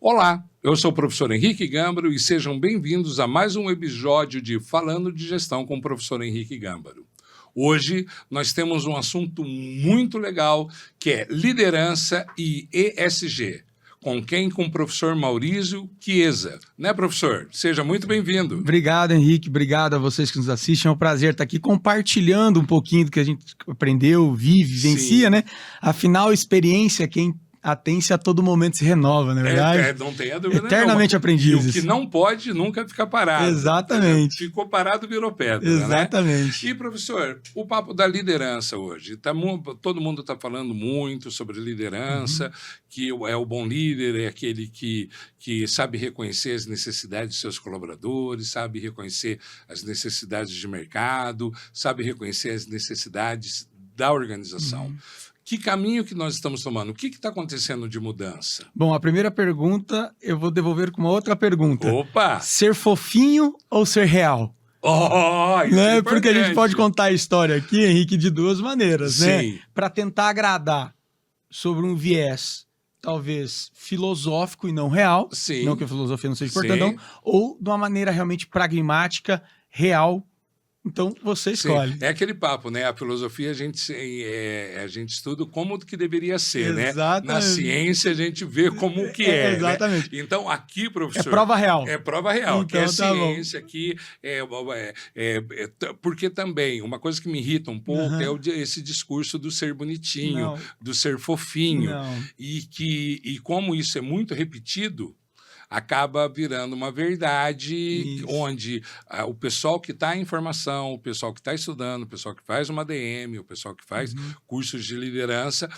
Olá, eu sou o professor Henrique Gâmbaro e sejam bem-vindos a mais um episódio de Falando de Gestão com o professor Henrique Gâmbaro. Hoje nós temos um assunto muito legal que é liderança e ESG. Com quem? Com o professor Maurício Chiesa. Né, professor? Seja muito bem-vindo. Obrigado, Henrique. Obrigado a vocês que nos assistem. É um prazer estar aqui compartilhando um pouquinho do que a gente aprendeu, vive, vivencia, né? Afinal, experiência, quem a tem se a todo momento se renova, não é verdade? Não tenha dúvida. Eternamente aprendizes. E o que não pode nunca ficar parado. Exatamente. Ficou parado, virou pedra. Exatamente. Né? E, professor, o papo da liderança hoje. Todo mundo está falando muito sobre liderança, que é o bom líder, é aquele que sabe reconhecer as necessidades de seus colaboradores, sabe reconhecer as necessidades de mercado, sabe reconhecer as necessidades da organização. Que caminho que nós estamos tomando? O que está acontecendo de mudança? Bom, a primeira pergunta eu vou devolver com uma outra pergunta. Opa! Ser fofinho ou ser real? Isso é porque a gente pode contar a história aqui, Henrique, de duas maneiras, Sim. né? Para tentar agradar sobre um viés talvez filosófico e não real, Sim. Não que a filosofia não seja importante, não, ou de uma maneira realmente pragmática, real. Então, você escolhe. Sim. É aquele papo, né? A filosofia a gente estuda como que deveria ser, exatamente, né? Na ciência a gente vê como que é. Exatamente. Né? Então, aqui, professor... É prova real. É prova real, então, que é tá ciência, que porque também, uma coisa que me irrita um pouco é esse discurso do ser bonitinho, do ser fofinho. E como isso é muito repetido, acaba virando uma verdade onde o pessoal que está em formação, o pessoal que está estudando, o pessoal que faz uma DM, o pessoal que faz cursos de liderança,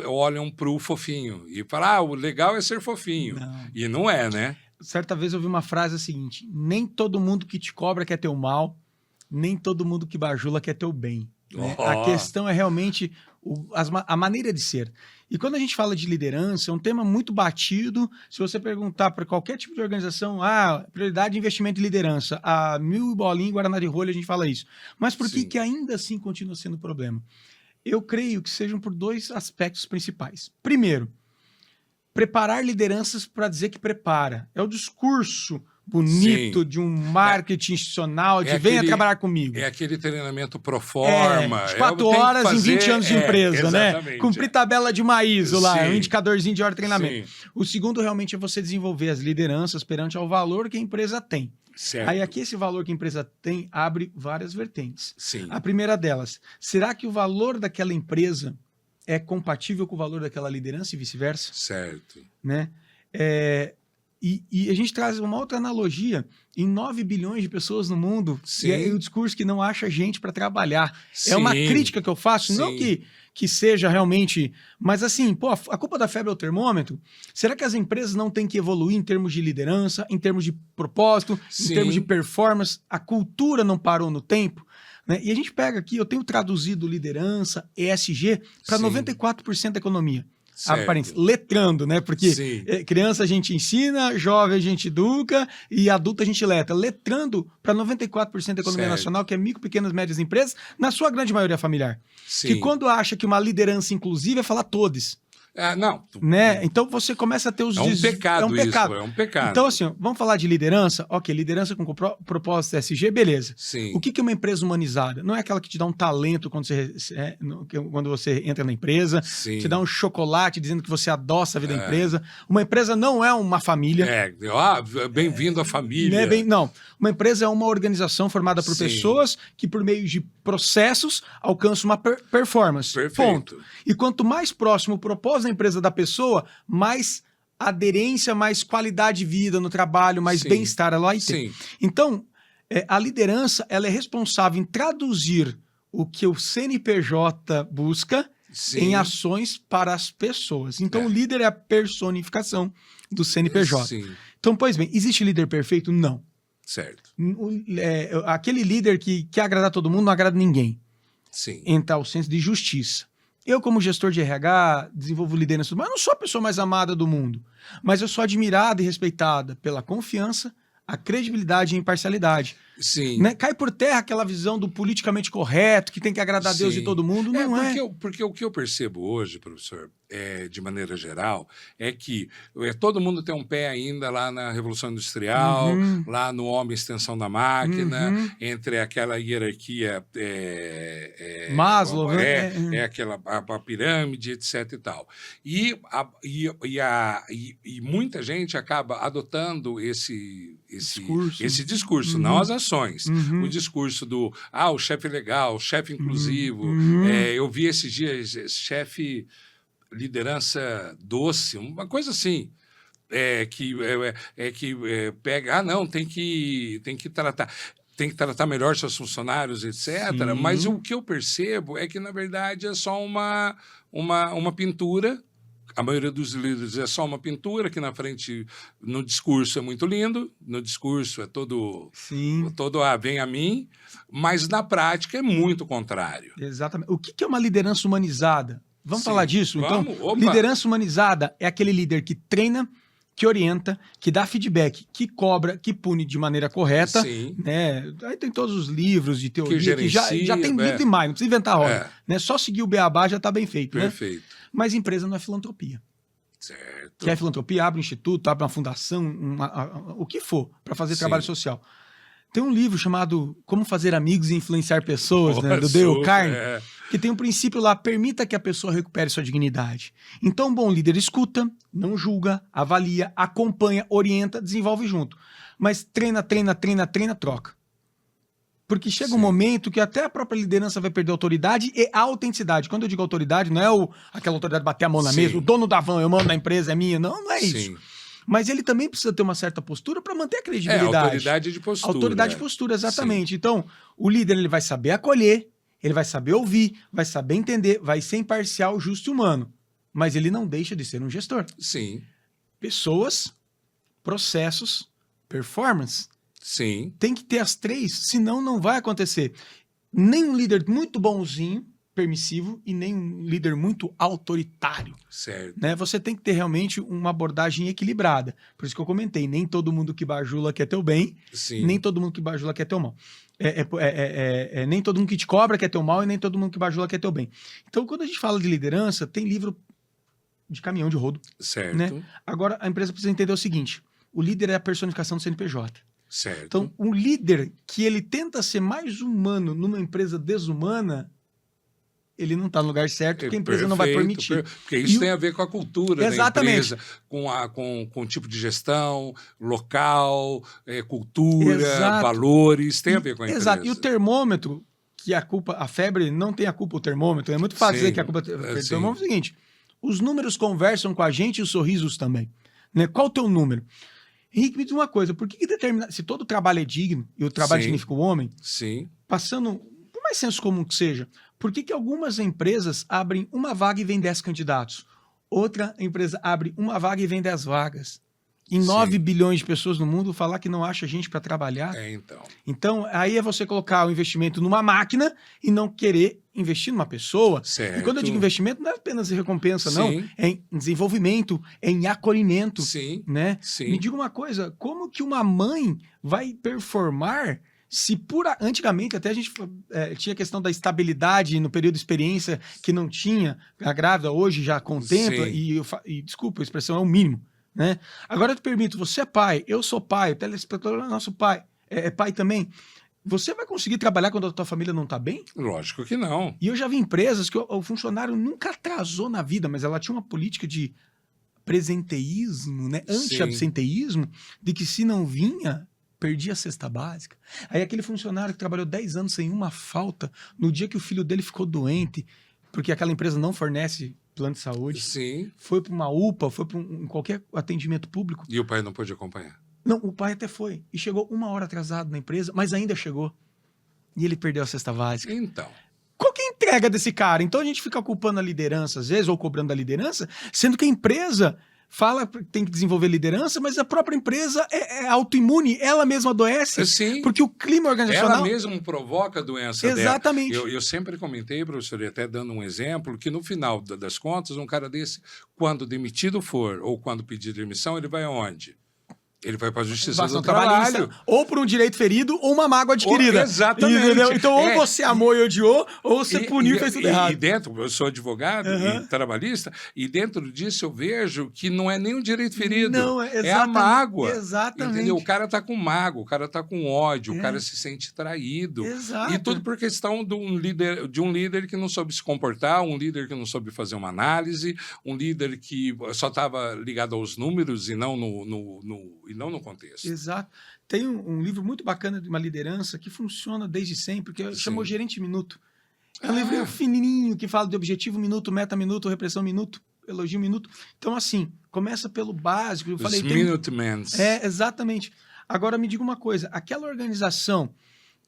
olham para o fofinho e falam, o legal é ser fofinho. E não é, né? Certa vez eu ouvi uma frase seguinte, nem todo mundo que te cobra quer teu mal, nem todo mundo que bajula quer teu bem. Né? A questão é realmente a maneira de ser. E quando a gente fala de liderança, é um tema muito batido. Se você perguntar para qualquer tipo de organização, prioridade de investimento em liderança, a 1000 bolinhas, Guaraná de rolha, a gente fala isso. Mas por que ainda assim continua sendo problema? Eu creio que sejam por dois aspectos principais. Primeiro, preparar lideranças para dizer que prepara. É o discurso bonito de um marketing institucional, de venha trabalhar comigo. É aquele treinamento pro forma. 4 horas em 20 anos de empresa, né? Cumprir tabela de maíz lá, um indicadorzinho de hora de treinamento. O segundo realmente é você desenvolver as lideranças perante ao valor que a empresa tem. Certo. Aí aqui esse valor que a empresa tem abre várias vertentes. Sim. A primeira delas, será que o valor daquela empresa é compatível com o valor daquela liderança e vice-versa? Certo. Né? E a gente traz uma outra analogia em 9 bilhões de pessoas no mundo, e é o discurso que não acha gente para trabalhar. É uma crítica que eu faço, não que seja realmente... Mas assim, a culpa da febre é o termômetro. Será que as empresas não têm que evoluir em termos de liderança, em termos de propósito, em termos de performance? A cultura não parou no tempo? Né? E a gente pega aqui, eu tenho traduzido liderança, ESG, para 94% da economia. Abre parênteses, letrando, né? Porque criança a gente ensina, jovem a gente educa e adulto a gente letra. Letrando para 94% da economia nacional, que é micro, pequenas, médias empresas, na sua grande maioria familiar. Que quando acha que uma liderança inclusiva é falar todos. Não. Né? Então você começa a ter os... É um pecado isso, é um pecado. Então assim, vamos falar de liderança? Ok, liderança com propósito SG, beleza. O que é uma empresa humanizada? Não é aquela que te dá um talento quando você entra na empresa, te dá um chocolate dizendo que você adoça a vida da empresa. Uma empresa não é uma família. Bem-vindo à família. Não, uma empresa é uma organização formada por pessoas que por meio de processos alcançam uma performance. Perfeito. Ponto. E quanto mais próximo o propósito da empresa da pessoa, mais aderência, mais qualidade de vida no trabalho, mais bem-estar ela vai ter. Então, a liderança ela é responsável em traduzir o que o CNPJ busca em ações para as pessoas. Então, o líder é a personificação do CNPJ. Então, pois bem, existe líder perfeito? Não. Certo. Aquele líder que quer agradar todo mundo não agrada ninguém. Entra o senso de justiça. Eu, como gestor de RH, desenvolvo liderança, mas eu não sou a pessoa mais amada do mundo, mas eu sou admirada e respeitada pela confiança, a credibilidade e a imparcialidade. Sim. Né? Cai por terra aquela visão do politicamente correto, que tem que agradar a Deus e todo mundo. Não é. Porque o que eu percebo hoje, professor, de maneira geral, é que todo mundo tem um pé ainda lá na Revolução Industrial, lá no homem extensão da máquina, entre aquela hierarquia Maslow, aquela a pirâmide, etc. e tal. E muita gente acaba adotando esse discurso, não as ações. O discurso do o chefe legal, o chefe inclusivo. Eu vi esses dias chefe liderança doce, uma coisa assim. Que pega, não, tem que tratar melhor seus funcionários, etc. Sim. Mas o que eu percebo é que, na verdade, é só uma pintura. A maioria dos líderes é só uma pintura, que na frente, no discurso é muito lindo, no discurso é todo vem a mim, mas na prática é muito contrário. Exatamente. O que é uma liderança humanizada? Vamos falar disso? Então, liderança humanizada é aquele líder que treina, que orienta, que dá feedback, que cobra, que pune de maneira correta. Sim. Né? Aí tem todos os livros de teoria, que já tem livro demais, não precisa inventar a roda. Né? Só seguir o beabá já está bem feito. Perfeito. Né? Mas empresa não é filantropia. Certo. Quer filantropia? Abre um instituto, abre uma fundação, o que for, para fazer trabalho social. Tem um livro chamado Como Fazer Amigos e Influenciar Pessoas, né, do Dale Carnegie, que tem um princípio lá, permita que a pessoa recupere sua dignidade. Então, um bom líder escuta, não julga, avalia, acompanha, orienta, desenvolve junto. Mas treina, troca. Porque chega um momento que até a própria liderança vai perder a autoridade e a autenticidade. Quando eu digo autoridade, não é aquela autoridade de bater a mão na mesa, o dono da van, eu mando na empresa, é minha. Não é isso. Mas ele também precisa ter uma certa postura para manter a credibilidade. Autoridade de postura. Autoridade de postura, exatamente. Então, o líder ele vai saber acolher, ele vai saber ouvir, vai saber entender, vai ser imparcial, justo e humano. Mas ele não deixa de ser um gestor. Sim. Pessoas, processos, performance. Sim. Tem que ter as três, senão não vai acontecer. Nem um líder muito bonzinho, permissivo, e nem um líder muito autoritário. Certo. Né? Você tem que ter realmente uma abordagem equilibrada. Por isso que eu comentei, nem todo mundo que bajula quer teu bem, nem todo mundo que bajula quer teu mal. Nem todo mundo que te cobra quer teu mal e nem todo mundo que bajula quer teu bem. Então, quando a gente fala de liderança, tem livro de caminhão de rodo. Certo. Né? Agora, a empresa precisa entender o seguinte, o líder é a personificação do CNPJ. Certo. Então, um líder que ele tenta ser mais humano numa empresa desumana, ele não está no lugar certo, porque a empresa não vai permitir. Porque isso tem a ver com a cultura da empresa, com o tipo de gestão, local, cultura, valores, tem a ver com a empresa. Exato. E o termômetro, que a febre não tem a culpa o termômetro, é muito fácil dizer que a culpa o termômetro é o seguinte, os números conversam com a gente e os sorrisos também. Né? Qual o teu número? Henrique, me diz uma coisa, por que determina... Se todo trabalho é digno, e o trabalho significa o homem, passando, por mais senso comum que seja, por que algumas empresas abrem uma vaga e vêm 10 candidatos? Outra empresa abre uma vaga e vem 10 vagas. Em 9 bilhões de pessoas no mundo, falar que não acha gente para trabalhar. Então, aí é você colocar o investimento numa máquina e não querer investir numa pessoa. Certo. E quando eu digo investimento, não é apenas em recompensa, não. É em desenvolvimento, é em acolhimento. Né? Me diga uma coisa, como que uma mãe vai performar se antigamente até a gente tinha a questão da estabilidade no período de experiência que não tinha, a grávida hoje já contempla, e desculpa, a expressão é o mínimo. Né? Agora eu te permito, você é pai, eu sou pai, o telespectador é nosso pai, é pai também. Você vai conseguir trabalhar quando a tua família não está bem? Lógico que não. E eu já vi empresas que o funcionário nunca atrasou na vida, mas ela tinha uma política de presenteísmo, né? Anti-absenteísmo, de que se não vinha, perdia a cesta básica. Aí aquele funcionário que trabalhou 10 anos sem uma falta, no dia que o filho dele ficou doente, porque aquela empresa não fornece plano de saúde, foi para uma UPA, foi para qualquer atendimento público. E o pai não pôde acompanhar? Não, o pai até foi. E chegou 1 hora atrasado na empresa, mas ainda chegou. E ele perdeu a cesta básica. Então. Qual que é a entrega desse cara? Então a gente fica culpando a liderança, às vezes, ou cobrando a liderança, sendo que a empresa fala que tem que desenvolver liderança, mas a própria empresa é autoimune, ela mesma adoece, porque o clima organizacional... Ela mesma provoca a doença dela. Exatamente. Eu sempre comentei, professor, e até dando um exemplo, que no final das contas, um cara desse, quando demitido for, ou quando pedir demissão, ele vai aonde? Ele vai para a justiça do trabalho. Ou por um direito ferido ou uma mágoa adquirida. Exatamente. Entendeu? Então, ou você amou e odiou, ou você puniu e fez tudo errado. E dentro, eu sou advogado e trabalhista, e dentro disso eu vejo que não é nem um direito ferido. Não, é a mágoa. Exatamente. Entendeu? O cara está com mágoa, o cara está com ódio, o cara se sente traído. Exato. E tudo por questão de um líder que não soube se comportar, um líder que não soube fazer uma análise, um líder que só estava ligado aos números e não no contexto. Exato. Tem um livro muito bacana de uma liderança que funciona desde sempre, que chamou Gerente Minuto. É um livro fininho que fala de objetivo minuto, meta minuto, repressão minuto, elogio minuto. Então, assim, começa pelo básico. Eu falei, Minutemans. Exatamente. Agora, me diga uma coisa. Aquela organização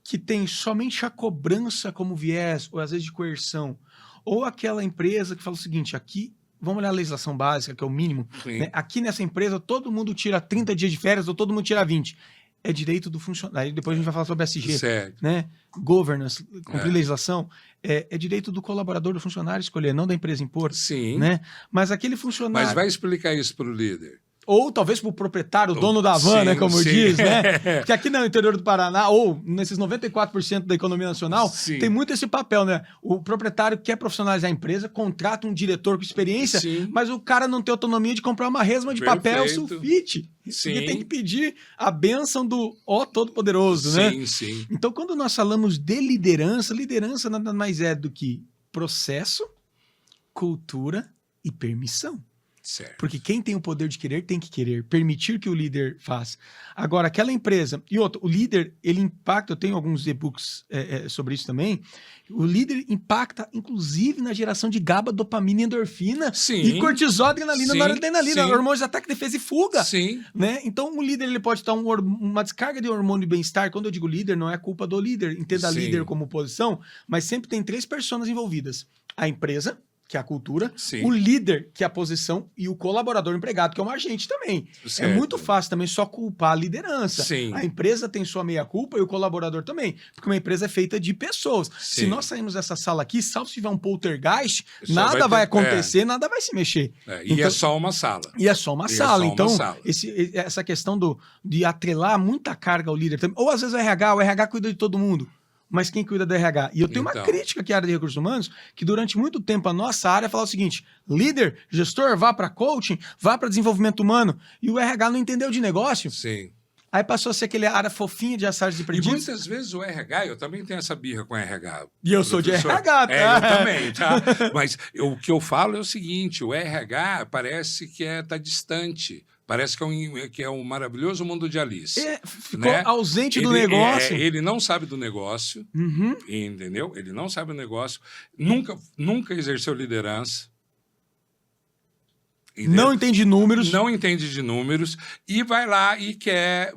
que tem somente a cobrança como viés, ou às vezes de coerção, ou aquela empresa que fala o seguinte, aqui... Vamos olhar a legislação básica, que é o mínimo. Né? Aqui nessa empresa, todo mundo tira 30 dias de férias ou todo mundo tira 20. É direito do funcionário. Aí depois a gente vai falar sobre SG. Certo. Né? Governance, cumprir legislação. É direito do colaborador, do funcionário escolher, não da empresa impor. Sim. Né? Mas aquele funcionário... Mas vai explicar isso para o líder. Ou talvez para o proprietário, o dono da van, né, como diz, né? Porque aqui no interior do Paraná, ou nesses 94% da economia nacional, tem muito esse papel, né? O proprietário quer profissionalizar a empresa, contrata um diretor com experiência, mas o cara não tem autonomia de comprar uma resma de papel sulfite. Porque tem que pedir a bênção do Todo-Poderoso, né? Sim. Então, quando nós falamos de liderança, liderança nada mais é do que processo, cultura e permissão. Certo. Porque quem tem o poder de querer, tem que querer. Permitir que o líder faça. Agora, aquela empresa... E outra, o líder, ele impacta... Eu tenho alguns e-books sobre isso também. O líder impacta, inclusive, na geração de GABA, dopamina e endorfina. E cortisol, adrenalina, noradrenalina. Hormônios de ataque, defesa e fuga. Né? Então, o líder ele pode dar uma descarga de hormônio de bem-estar. Quando eu digo líder, não é culpa do líder. Entenda líder como posição. Mas sempre tem 3 pessoas envolvidas. A empresa... que é a cultura, o líder, que é a posição, e o colaborador empregado, que é um agente também. É muito fácil também só culpar a liderança. A empresa tem sua meia-culpa e o colaborador também, porque uma empresa é feita de pessoas. Se nós sairmos dessa sala aqui, salvo se tiver um poltergeist, nada vai acontecer, nada vai se mexer. E é só uma sala. E é só uma sala. Então, essa questão de atrelar muita carga ao líder também, ou às vezes o RH cuida de todo mundo. Mas quem cuida do RH? E eu tenho uma crítica aqui à área de recursos humanos, que durante muito tempo a nossa área falava o seguinte, líder, gestor, vá para coaching, vá para desenvolvimento humano, e o RH não entendeu de negócio. Aí passou a ser aquele área fofinha de açares e perdidos. E muitas vezes o RH, eu também tenho essa birra com o RH. E eu sou de RH, tá? Eu também, tá? Mas o que eu falo é o seguinte, o RH parece que tá distante. Parece que é um maravilhoso mundo de Alice. Ficou ausente do negócio. Ele não sabe do negócio, entendeu? Ele não sabe do negócio, nunca exerceu liderança. Entendeu? Não entende números. Não entende de números e vai lá e quer...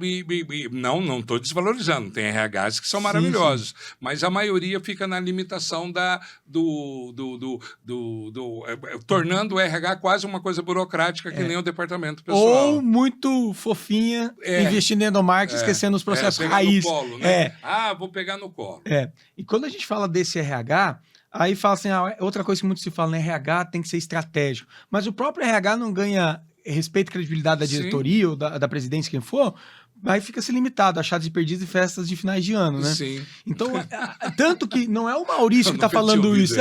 Não estou desvalorizando. Tem RHs que são maravilhosos. Mas a maioria fica na limitação tornando o RH quase uma coisa burocrática que nem o departamento pessoal. Ou muito fofinha, investindo em endomarketing, esquecendo os processos raiz. No colo, né? Vou pegar no colo. E quando a gente fala desse RH... Aí fala assim, outra coisa que muito se fala, né? RH tem que ser estratégico. Mas o próprio RH não ganha respeito e credibilidade da diretoria ou da presidência, quem for, aí fica se limitado a achados e perdidos e festas de finais de ano, né? Então, tanto que não é o Maurício que está falando isso,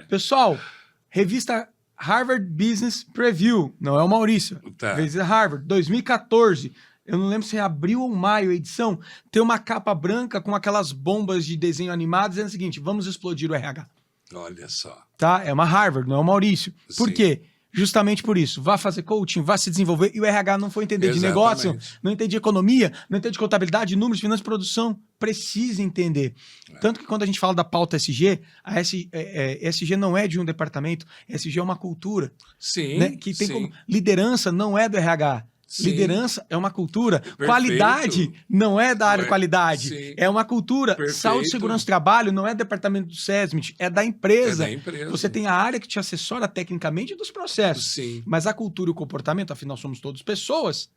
Pessoal, revista Harvard Business Preview, não é o Maurício. Revista Harvard, 2014... Eu não lembro se é abril ou maio a edição, tem uma capa branca com aquelas bombas de desenho animado dizendo o seguinte, vamos explodir o RH. Olha só. Tá? É uma Harvard, não é o Maurício. Por quê? Justamente por isso. Vá fazer coaching, vá se desenvolver. E o RH não foi entender de negócio, não entende de economia, não entende de contabilidade, números, finanças, produção. Precisa entender. Tanto que quando a gente fala da pauta SG, a SG não é de um departamento, SG é uma cultura. Né? Que tem como... Liderança não é do RH. Liderança é uma cultura. Qualidade não é da área de qualidade. É uma cultura. Saúde, segurança do trabalho não é departamento do SESMIT, é da empresa. Você tem a área que te assessora tecnicamente dos processos. Mas a cultura e o comportamento, afinal, somos todos pessoas.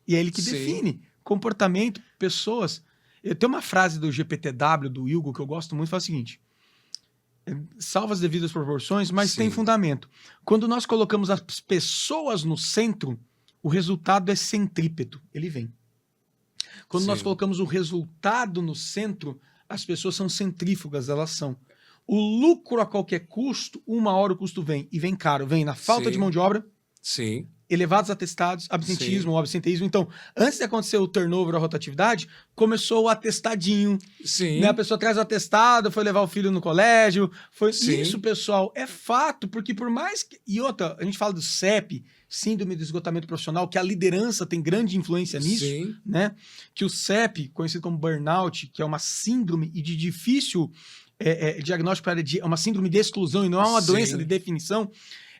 E é ele que define comportamento, pessoas. Eu tenho uma frase do GPTW, do Hugo, que eu gosto muito, fala o seguinte. Salva as devidas proporções, mas tem fundamento. Quando nós colocamos as pessoas no centro, o resultado é centrípeto, ele vem. Quando nós colocamos o resultado no centro, as pessoas são centrífugas, elas são. O lucro a qualquer custo, uma hora o custo vem, e vem caro. Vem na falta de mão de obra, elevados atestados, absentismo, absenteísmo. Então, antes de acontecer o turnover, a rotatividade, começou o atestadinho. Né? A pessoa traz o atestado, foi levar o filho no colégio. Isso, pessoal, é fato, porque por mais que... E outra, a gente fala do CEP, Síndrome de Esgotamento Profissional, que a liderança tem grande influência nisso, né? Que o CEP, conhecido como burnout, que é uma síndrome e de difícil diagnóstico, é uma síndrome de exclusão e não é uma doença de definição,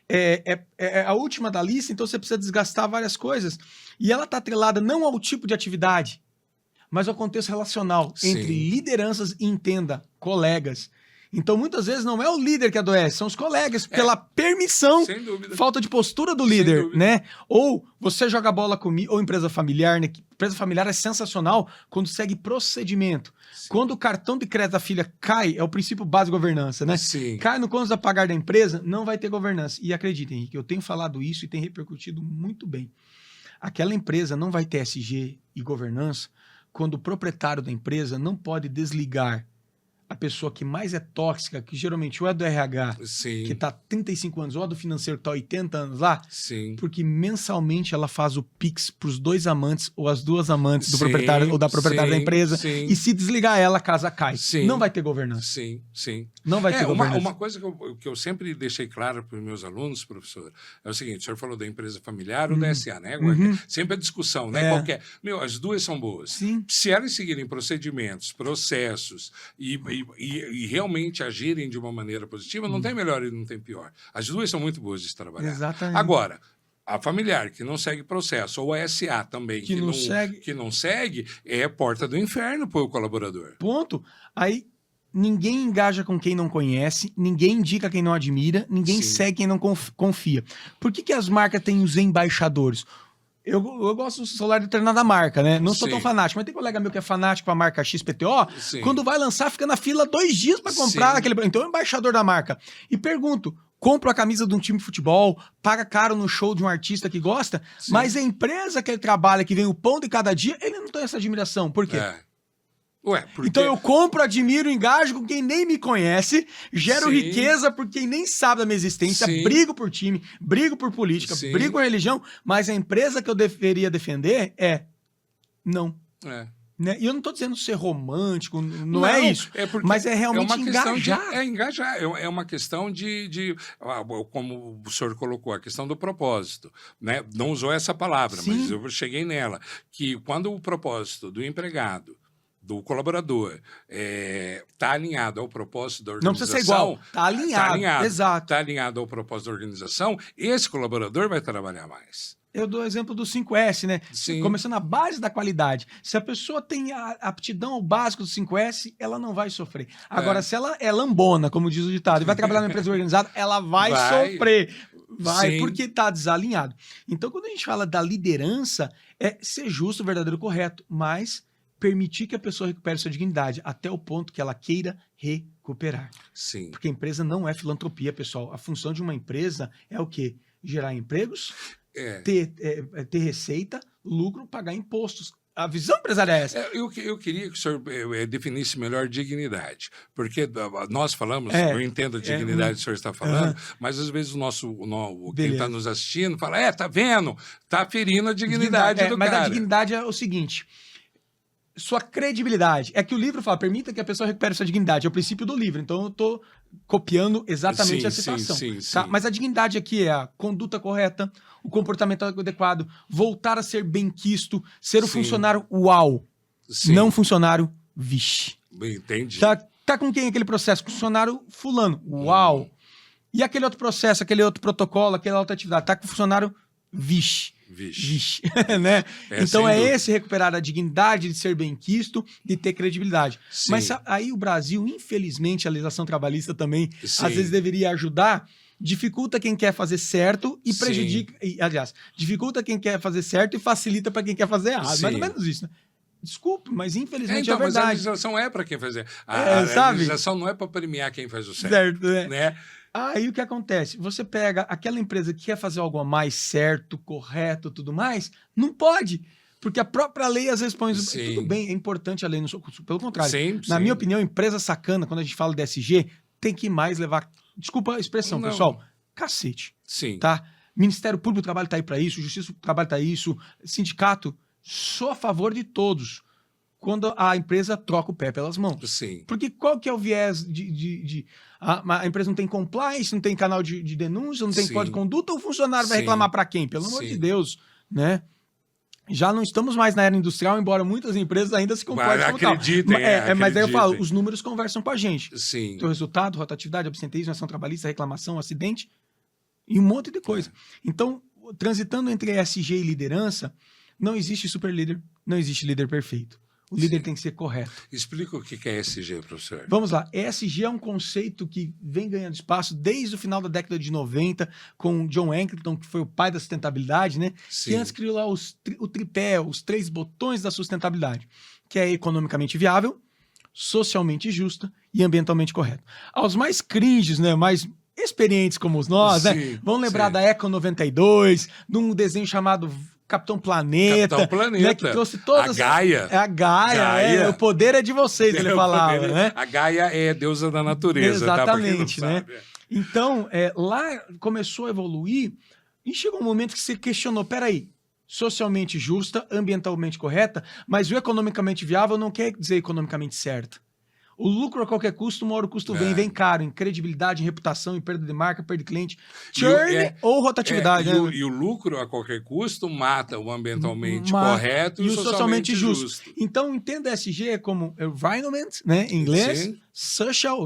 é a última da lista, então você precisa desgastar várias coisas. E ela está atrelada não ao tipo de atividade, mas ao contexto relacional entre lideranças e, entenda, colegas. Então, muitas vezes, não é o líder que adoece, são os colegas, pela permissão, falta de postura do líder, né? Ou você joga bola comigo, ou empresa familiar, né? Empresa familiar é sensacional quando segue procedimento. Quando o cartão de crédito da filha cai, é o princípio básico de governança, né? Cai no cônjuge a pagar da empresa, não vai ter governança. E acreditem, Henrique, eu tenho falado isso e tem repercutido muito bem. Aquela empresa não vai ter SG e governança quando o proprietário da empresa não pode desligar a pessoa que mais é tóxica, que geralmente ou é do RH, que está há 35 anos, ou é do financeiro, que está há 80 anos lá, porque mensalmente ela faz o Pix para os 2 amantes ou as 2 amantes do proprietário ou da proprietária da empresa, e se desligar ela, a casa cai. Não vai ter governança. Não vai ter governança. Uma coisa que eu sempre deixei claro para os meus alunos, professor, é o seguinte: o senhor falou da empresa familiar ou da SA, né? Sempre a discussão, né? Qualquer. As duas são boas. Se elas seguirem procedimentos, processos e realmente agirem de uma maneira positiva, não tem melhor e não tem pior. As duas são muito boas de se trabalhar. Exatamente. Agora, a familiar que não segue processo, ou a SA também, que não segue, é porta do inferno para o colaborador. Ponto. Aí ninguém engaja com quem não conhece, ninguém indica quem não admira, ninguém segue quem não confia. Por que as marcas têm os embaixadores? Eu gosto do celular determinado da marca, né? Não sou tão fanático, mas tem colega meu que é fanático com a marca XPTO, quando vai lançar, fica na fila 2 dias para comprar aquele... Então é o embaixador da marca. E pergunto, compra a camisa de um time de futebol, paga caro no show de um artista que gosta, mas a empresa que ele trabalha, que vem o pão de cada dia, ele não tem essa admiração. Por quê? Então eu compro, admiro, engajo com quem nem me conhece, gero riqueza por quem nem sabe da minha existência, brigo por time, brigo por política, brigo por religião, mas a empresa que eu deveria defender não. Né? E eu não estou dizendo ser romântico, não é isso, mas é realmente engajar. Engajar, é uma questão de como o senhor colocou, a questão do propósito. Né? Não usou essa palavra, mas eu cheguei nela, que quando o propósito do empregado, do colaborador, está alinhado ao propósito da organização... Não precisa ser igual, está alinhado, exato. Está alinhado ao propósito da organização, esse colaborador vai trabalhar mais. Eu dou o exemplo do 5S, né? Começando a base da qualidade. Se a pessoa tem a aptidão ao básico do 5S, ela não vai sofrer. Agora, se ela é lambona, como diz o ditado, e vai trabalhar numa empresa organizada, ela vai sofrer. Porque está desalinhado. Então, quando a gente fala da liderança, é ser justo, verdadeiro, correto, mas permitir que a pessoa recupere sua dignidade até o ponto que ela queira recuperar. Porque a empresa não é filantropia, pessoal. A função de uma empresa é o quê? Gerar empregos, ter receita, lucro, pagar impostos. A visão empresarial é essa. Eu queria que o senhor definisse melhor dignidade, porque nós falamos, eu entendo a dignidade que o senhor está falando, mas às vezes quem está nos assistindo fala, tá vendo? Está ferindo a dignidade do mas cara. Mas a dignidade é o seguinte... Sua credibilidade. É que o livro fala, permita que a pessoa recupere sua dignidade. É o princípio do livro. Então, eu estou copiando exatamente a situação. Tá? Mas a dignidade aqui é a conduta correta, o comportamento adequado, voltar a ser benquisto, ser o funcionário uau, não o funcionário vixe. Entendi. Tá com quem aquele processo? Funcionário fulano, uau. E aquele outro processo, aquele outro protocolo, aquela outra atividade? Tá com o funcionário vixe. Vixe. Né? Então esse recuperar a dignidade de ser benquisto, de ter credibilidade. Mas aí o Brasil, infelizmente, a legislação trabalhista também, às vezes deveria ajudar, dificulta quem quer fazer certo e prejudica... aliás, dificulta quem quer fazer certo e facilita para quem quer fazer errado. Mais ou menos isso, né? Desculpe, mas infelizmente é verdade. Mas a legislação é para quem fazer. A legislação não é para premiar quem faz o certo. Né? Aí o que acontece? Você pega aquela empresa que quer fazer algo a mais certo, correto, tudo mais, não pode. Porque a própria lei às vezes põe... Tudo bem, é importante a lei, pelo contrário. Na minha opinião, empresa sacana, quando a gente fala de ESG, tem que mais levar... Desculpa a expressão, pessoal. Cacete. Sim. Tá? Ministério Público do Trabalho está aí para isso, Justiça do Trabalho está aí, isso, sindicato, sou a favor de todos. Quando a empresa troca o pé pelas mãos. Sim. Porque qual que é o viés a empresa não tem compliance, não tem canal de denúncia, não tem código de conduta, ou o funcionário vai reclamar para quem? Pelo amor de Deus, né? Já não estamos mais na era industrial, embora muitas empresas ainda se comportem como tal. Mas aí eu falo, os números conversam com a gente. Sim. Então, resultado, rotatividade, absenteísmo, ação trabalhista, reclamação, acidente e um monte de coisa. Então, transitando entre ESG e liderança, não existe super líder, não existe líder perfeito. O líder tem que ser correto. Explica o que é ESG, professor. Vamos lá. ESG é um conceito que vem ganhando espaço desde o final da década de 90, com John Eckington, que foi o pai da sustentabilidade, né? Sim. Que antes criou lá o tripé, os 3 botões da sustentabilidade, que é economicamente viável, socialmente justa e ambientalmente correto. Aos mais cringes, né? Mais experientes como nós, né? Vão lembrar da Eco 92, de um desenho chamado Capitão Planeta. Né, que trouxe todas... A Gaia. É a Gaia. O poder é de vocês, ele falava, né? A Gaia é a deusa da natureza. Exatamente, tá? né? Então, lá começou a evoluir e chegou um momento que você questionou, peraí, socialmente justa, ambientalmente correta, mas o economicamente viável não quer dizer economicamente certo. O lucro a qualquer custo, uma hora o custo vem caro, em credibilidade, em reputação, em perda de marca, perda de cliente, churn ou rotatividade. E o lucro a qualquer custo mata o ambientalmente correto e o socialmente justo. Então, entenda ESG como environment, né, em inglês, social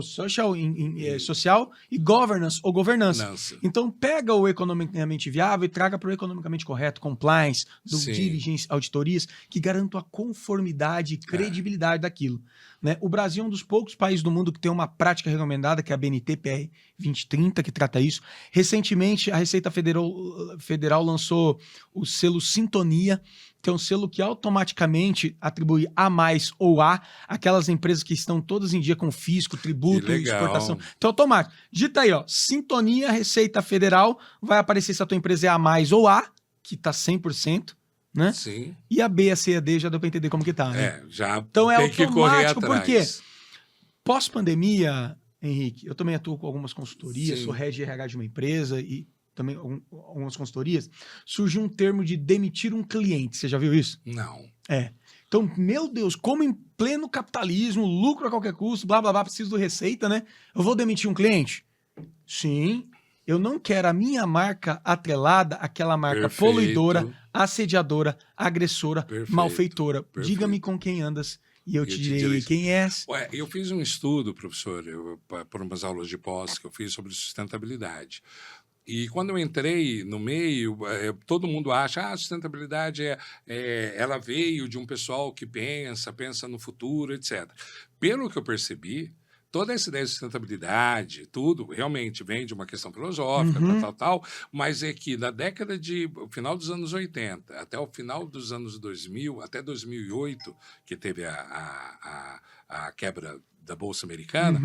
e governance ou governança. Então, pega o economicamente viável e traga para o economicamente correto, compliance, diligence, auditorias, que garantam a conformidade e credibilidade daquilo. Né? O Brasil é um dos poucos países do mundo que tem uma prática recomendada, que é a BNT-PR 2030, que trata isso. Recentemente, a Receita Federal lançou o selo Sintonia, que é um selo que automaticamente atribui A+ ou A aquelas empresas que estão todas em dia com fisco, tributo, exportação. Então, automático. Digita aí, ó, Sintonia, Receita Federal, vai aparecer se a tua empresa é A+ ou A, que está 100%. Né? Sim. E a B, a C e a D já deu para entender como que tá, né? Já então tem que correr atrás. Porque pós-pandemia, Henrique, eu também atuo com algumas consultorias, sou head de RH de uma empresa e também algumas consultorias, surgiu um termo de demitir um cliente. Você já viu isso? Não. Então, meu Deus, como em pleno capitalismo, lucro a qualquer custo, blá, blá, blá, preciso do receita, né? Eu vou demitir um cliente? Sim. Eu não quero a minha marca atrelada àquela marca poluidora, assediadora, agressora, malfeitora. Diga-me com quem andas e eu te direi quem és. Eu fiz um estudo, professor, por umas aulas de pós que eu fiz sobre sustentabilidade. E quando eu entrei no meio, todo mundo acha que a sustentabilidade ela veio de um pessoal que pensa no futuro, etc. Pelo que eu percebi, toda essa ideia de sustentabilidade, tudo, realmente vem de uma questão filosófica, tal, mas é que da década final dos anos 80 até o final dos anos 2000, até 2008, que teve a quebra da Bolsa Americana,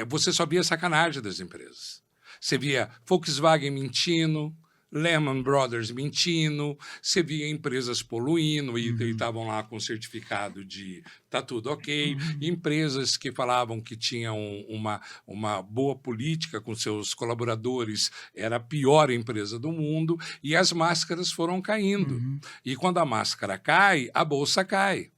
você só via sacanagem das empresas. Você via Volkswagen mentindo, Lehman Brothers mentindo, você via empresas poluindo e estavam lá com certificado de tá tudo ok, empresas que falavam que tinham uma boa política com seus colaboradores, era a pior empresa do mundo, e as máscaras foram caindo. E quando a máscara cai, a bolsa cai.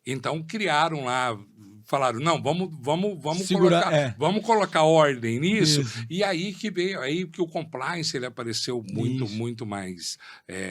Então criaram lá, falaram, não, vamos colocar ordem nisso. E aí que veio, aí que o compliance ele apareceu muito mais,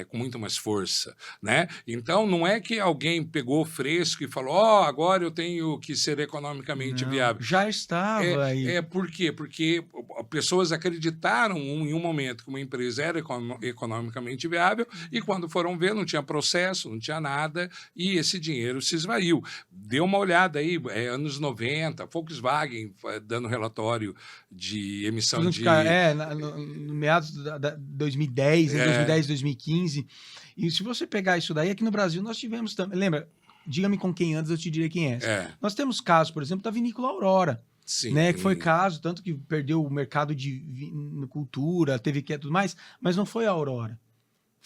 com muito mais força, né? Então não é que alguém pegou fresco e falou, agora eu tenho que ser economicamente viável. Já estava aí. Por quê? Porque pessoas acreditaram em um momento que uma empresa era economicamente viável e quando foram ver não tinha processo, não tinha nada e esse dinheiro se esvaiu. Dê uma olhada aí, anos 90, Volkswagen dando relatório de emissão de... no meados de 2010, 2010, 2015. E se você pegar isso daí, aqui no Brasil nós tivemos também... Lembra? Diga-me com quem andas, eu te direi quem é. Nós temos casos, por exemplo, da Vinícola Aurora. Sim. Né, que foi caso, tanto que perdeu o mercado de cultura, teve que tudo mais, mas não foi a Aurora.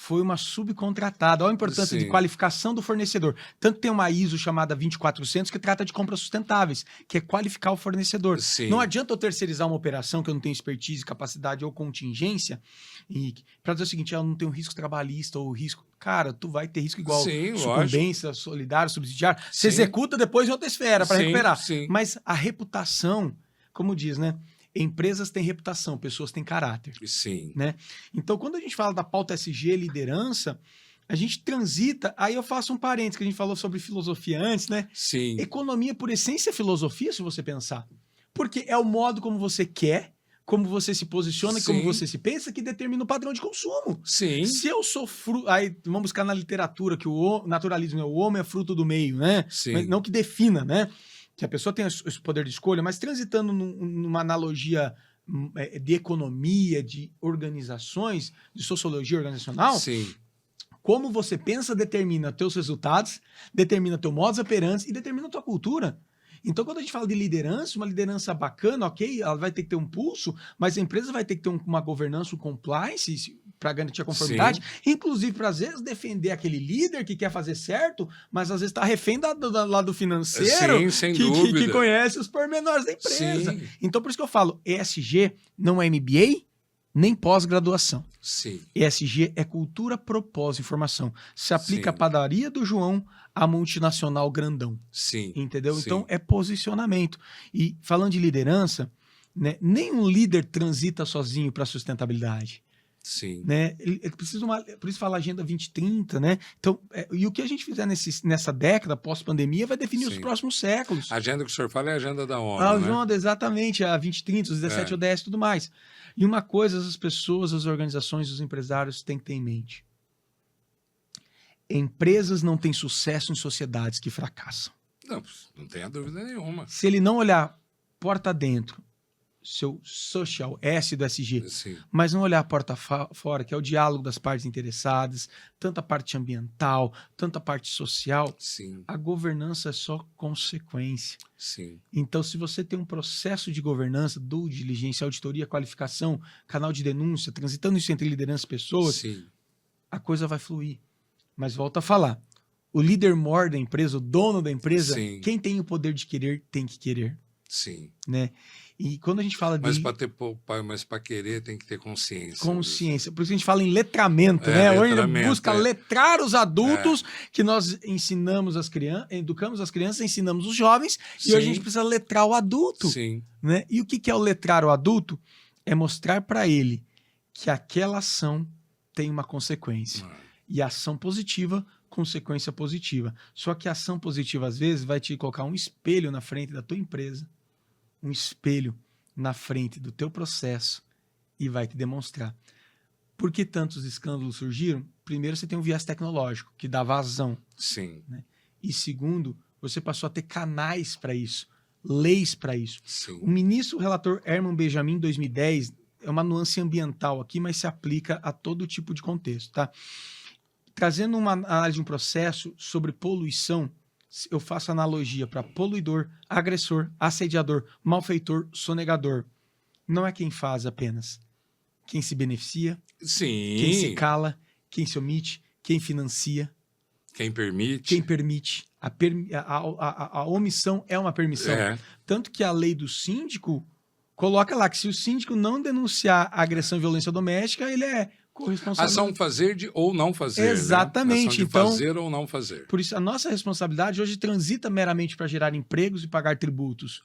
foi uma subcontratada. Olha a importância de qualificação do fornecedor. Tanto tem uma ISO chamada 20400 que trata de compras sustentáveis, que é qualificar o fornecedor. Sim. Não adianta eu terceirizar uma operação que eu não tenho expertise, capacidade ou contingência para dizer o seguinte, eu não tenho risco trabalhista ou risco... Cara, tu vai ter risco igual sucumbência, solidário, subsidiário. Você executa depois em outra esfera para recuperar. Sim. Mas a reputação, como diz, né? Empresas têm reputação, pessoas têm caráter. Sim. Né? Então, quando a gente fala da pauta SG, liderança, a gente transita... Aí eu faço um parênteses, que a gente falou sobre filosofia antes, né? Sim. Economia, por essência, é filosofia, se você pensar. Porque é o modo como você quer, como você se posiciona e como você se pensa que determina o padrão de consumo. Sim. Se eu sou fruto... Aí vamos buscar na literatura que o naturalismo é o homem é fruto do meio, né? Sim. Mas não que defina, né? Que a pessoa tem esse poder de escolha, mas transitando numa analogia de economia, de organizações, de sociologia organizacional, Sim. como você pensa determina teus resultados, determina teu modus operandi e determina tua cultura. Então, quando a gente fala de liderança, uma liderança bacana, ok, ela vai ter que ter um pulso, mas a empresa vai ter que ter uma governança, um compliance para garantir a conformidade, inclusive para, às vezes, defender aquele líder que quer fazer certo, mas às vezes está refém do lado financeiro, sem dúvida. Que conhece os pormenores da empresa. Sim. Então, por isso que eu falo, ESG não é MBA, nem pós-graduação. Sim. ESG é cultura, propósito, informação. Se aplica a padaria do João à multinacional grandão. Sim. Entendeu? Sim. Então, é posicionamento. E falando de liderança, né, nenhum líder transita sozinho para a sustentabilidade. Sim. Né? Por isso fala Agenda 2030, né? Então, e o que a gente fizer nessa década, pós-pandemia, vai definir os próximos séculos. A agenda que o senhor fala é a agenda da ONU, a né? ONU, exatamente, a 2030, os 17 ODS e tudo mais. E uma coisa, as pessoas, as organizações, os empresários têm que ter em mente. Empresas não têm sucesso em sociedades que fracassam. Não tenha dúvida nenhuma. Se ele não olhar porta dentro, seu social, S do SG, mas não olhar a porta fora, que é o diálogo das partes interessadas, tanto a parte ambiental, tanto a parte social, a governança é só consequência. Então, se você tem um processo de governança, due diligência, auditoria, qualificação, canal de denúncia, transitando isso entre liderança e pessoas, a coisa vai fluir. Mas volta a falar, o líder mor da empresa, o dono da empresa, quem tem o poder de querer, tem que querer. Né? E quando a gente fala mas para querer tem que ter consciência. Consciência. Por isso que a gente fala em letramento, né? Hoje a gente busca letrar os adultos, que nós ensinamos as crianças, educamos as crianças, ensinamos os jovens, e hoje a gente precisa letrar o adulto. Né? E o que é o letrar o adulto? É mostrar para ele que aquela ação tem uma consequência. E a ação positiva, consequência positiva. Só que a ação positiva, às vezes, vai te colocar um espelho na frente da tua empresa, um espelho na frente do teu processo e vai te demonstrar. Por que tantos escândalos surgiram? Primeiro, você tem um viés tecnológico, que dá vazão. Né? E segundo, você passou a ter canais para isso, leis para isso. O ministro relator Herman Benjamin, em 2010, é uma nuance ambiental aqui, mas se aplica a todo tipo de contexto. Tá? Trazendo uma análise de um processo sobre poluição, eu faço analogia para poluidor, agressor, assediador, malfeitor, sonegador. Não é quem faz apenas. Quem se beneficia, quem se cala, quem se omite, quem financia. Quem permite. Quem permite. A omissão é uma permissão. Tanto que a lei do síndico coloca lá que se o síndico não denunciar a agressão e violência doméstica, ele é corresponsável. Ação fazer ou não fazer. Exatamente. Né? Ação de fazer ou não fazer. Por isso, a nossa responsabilidade hoje transita meramente para gerar empregos e pagar tributos.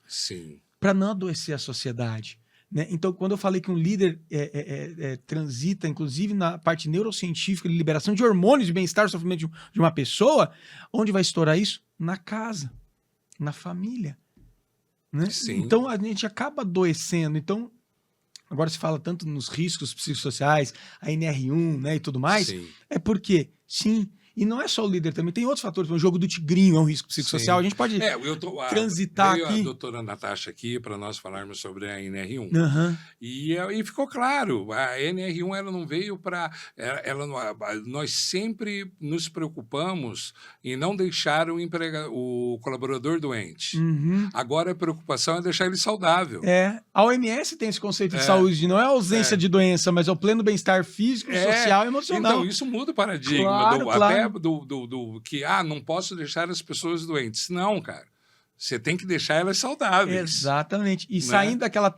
Para não adoecer a sociedade. Né? Então, quando eu falei que um líder transita, inclusive na parte neurocientífica de liberação de hormônios de bem-estar e sofrimento de uma pessoa, onde vai estourar isso? Na casa, na família. Né? Então, a gente acaba adoecendo. Então, agora se fala tanto nos riscos psicossociais, a NR1, né, e tudo mais, é porque, E não é só o líder também, tem outros fatores. O jogo do tigrinho é um risco psicossocial. A gente pode transitar aqui. Veio a doutora Natasha aqui para nós falarmos sobre a NR1. E ficou claro, a NR1 ela não veio para... Nós sempre nos preocupamos em não deixar o colaborador doente. Agora a preocupação é deixar ele saudável. A OMS tem esse conceito de saúde, não é a ausência de doença, mas é o pleno bem-estar físico, social e emocional. Então, isso muda o paradigma. Até que não posso deixar as pessoas doentes. Não, cara. Você tem que deixar elas saudáveis. Exatamente. E saindo daquela...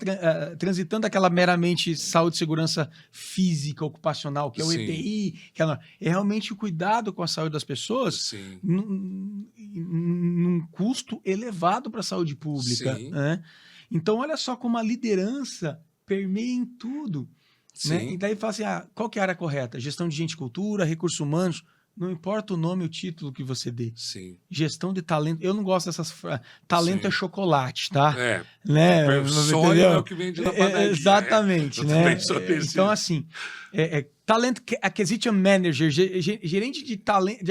transitando daquela meramente saúde e segurança física, ocupacional, que é o EPI, é realmente o cuidado com a saúde das pessoas num custo elevado para a saúde pública. Né? Então, olha só como a liderança permeia em tudo. Né? E daí fala assim, qual que é a área correta? Gestão de gente e cultura, recursos humanos... Não importa o nome e o título que você dê. Gestão de talento. Eu não gosto dessas... Talento é chocolate, tá? Né? Sonho é o que vende na padaria. Exatamente. Né? Então, assim, Talent Acquisition Manager, gerente de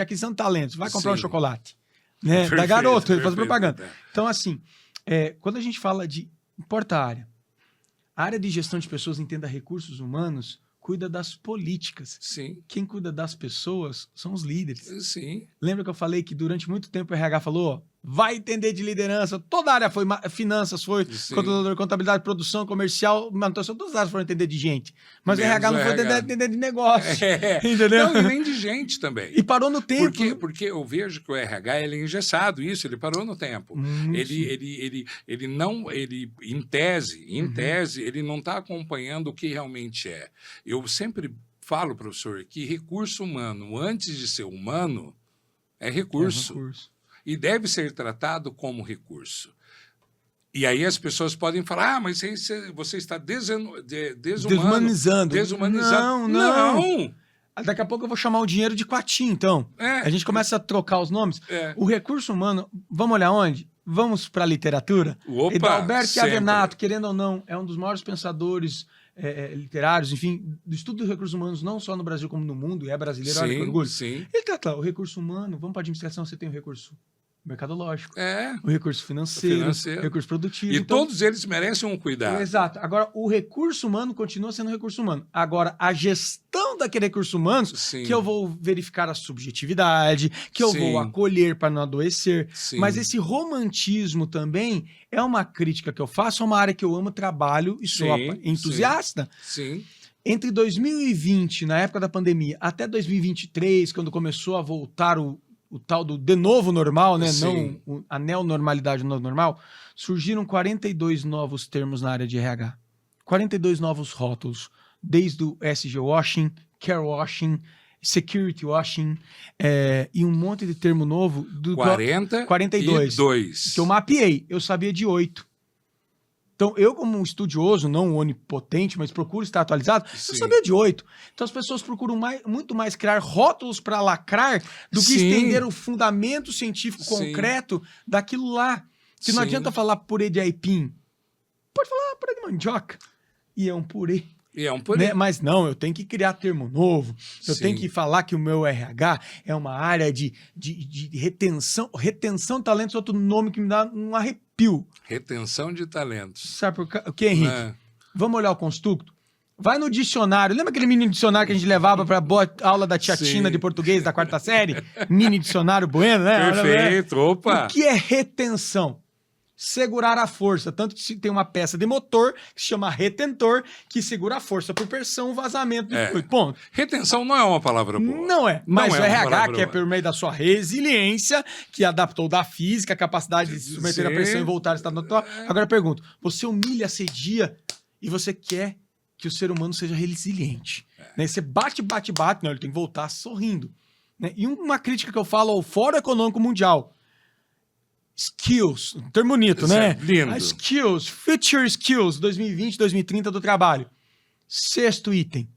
aquisição de talentos, vai comprar um chocolate. Né? Perfeito, da Garoto, ele faz propaganda. Então, assim, quando a gente fala de... Importa a área de gestão de pessoas, entenda recursos humanos... cuida das políticas. Quem cuida das pessoas são os líderes. Lembra que eu falei que durante muito tempo o RH falou, vai entender de liderança, toda a área foi, finanças foi, controlador, contabilidade, produção, comercial, manutenção, todas as áreas foram entender de gente. Mas menos o RH não foi entender de negócio. Entendeu? Não, e nem de gente também. E parou no tempo. Porque eu vejo que o RH ele é engessado, ele parou no tempo. Ele não, em tese, ele não está acompanhando o que realmente é. Eu sempre falo, professor, que recurso humano, antes de ser humano, é recurso. E deve ser tratado como recurso. E aí as pessoas podem falar, mas você está desumanizando. Não. Daqui a pouco eu vou chamar o dinheiro de Quatim, então. A gente começa a trocar os nomes. O recurso humano, vamos olhar onde? Vamos para a literatura? Alberto Chiavenato, querendo ou não, é um dos maiores pensadores literários, enfim, do estudo dos recursos humanos, não só no Brasil como no mundo, e é brasileiro, olha que orgulho. Ele trata lá, o recurso humano, vamos para a administração, você tem o recurso mercadológico, o recurso financeiro, o recurso produtivo. E então, todos eles merecem um cuidado. Exato. Agora, o recurso humano continua sendo recurso humano. Agora, a gestão daquele recurso humano, que eu vou verificar a subjetividade, que eu vou acolher para não adoecer. Mas esse romantismo também é uma crítica que eu faço, é uma área que eu amo, trabalho e sou entusiasta. Entre 2020, na época da pandemia, até 2023, quando começou a voltar o tal do de novo normal, né? Não a neonormalidade, o novo normal, surgiram 42 novos termos na área de RH. 42 novos rótulos, desde o SG Washing, Care Washing, Security Washing, e um monte de termo novo. 42. Que eu mapeei, eu sabia de 8. Então, eu como um estudioso, não um onipotente, mas procuro estar atualizado, eu sabia de 8. Então, as pessoas procuram muito mais criar rótulos para lacrar do que estender o fundamento científico concreto daquilo lá. Que não adianta falar purê de aipim. Pode falar purê de mandioca. E é um purê. Né? Mas não, eu tenho que criar termo novo. Eu tenho que falar que o meu RH é uma área de retenção. Retenção de talentos é outro nome que me dá um arrepio. Retenção de talentos. Sabe o que, Henrique? Vamos olhar o construto? Vai no dicionário. Lembra aquele mini dicionário que a gente levava para a aula da tia Tina de português da 4ª série? Mini dicionário bueno, né? Perfeito, opa! O que é retenção? Segurar a força. Tanto que tem uma peça de motor que se chama retentor, que segura a força por pressão, vazamento de fluido. Ponto. Retenção não é uma palavra boa. Não é. Mas o RH, que é por meio da sua resiliência, que adaptou da física, a capacidade de se submeter à pressão e voltar ao estado natural. Agora eu pergunto, você humilha, assedia e você quer que o ser humano seja resiliente. Né? Você bate, não, ele tem que voltar sorrindo. Né? E uma crítica que eu falo ao Fórum Econômico Mundial, skills, um termo bonito, né? Lindo. Skills, future skills, 2020, 2030 do trabalho. 6º item.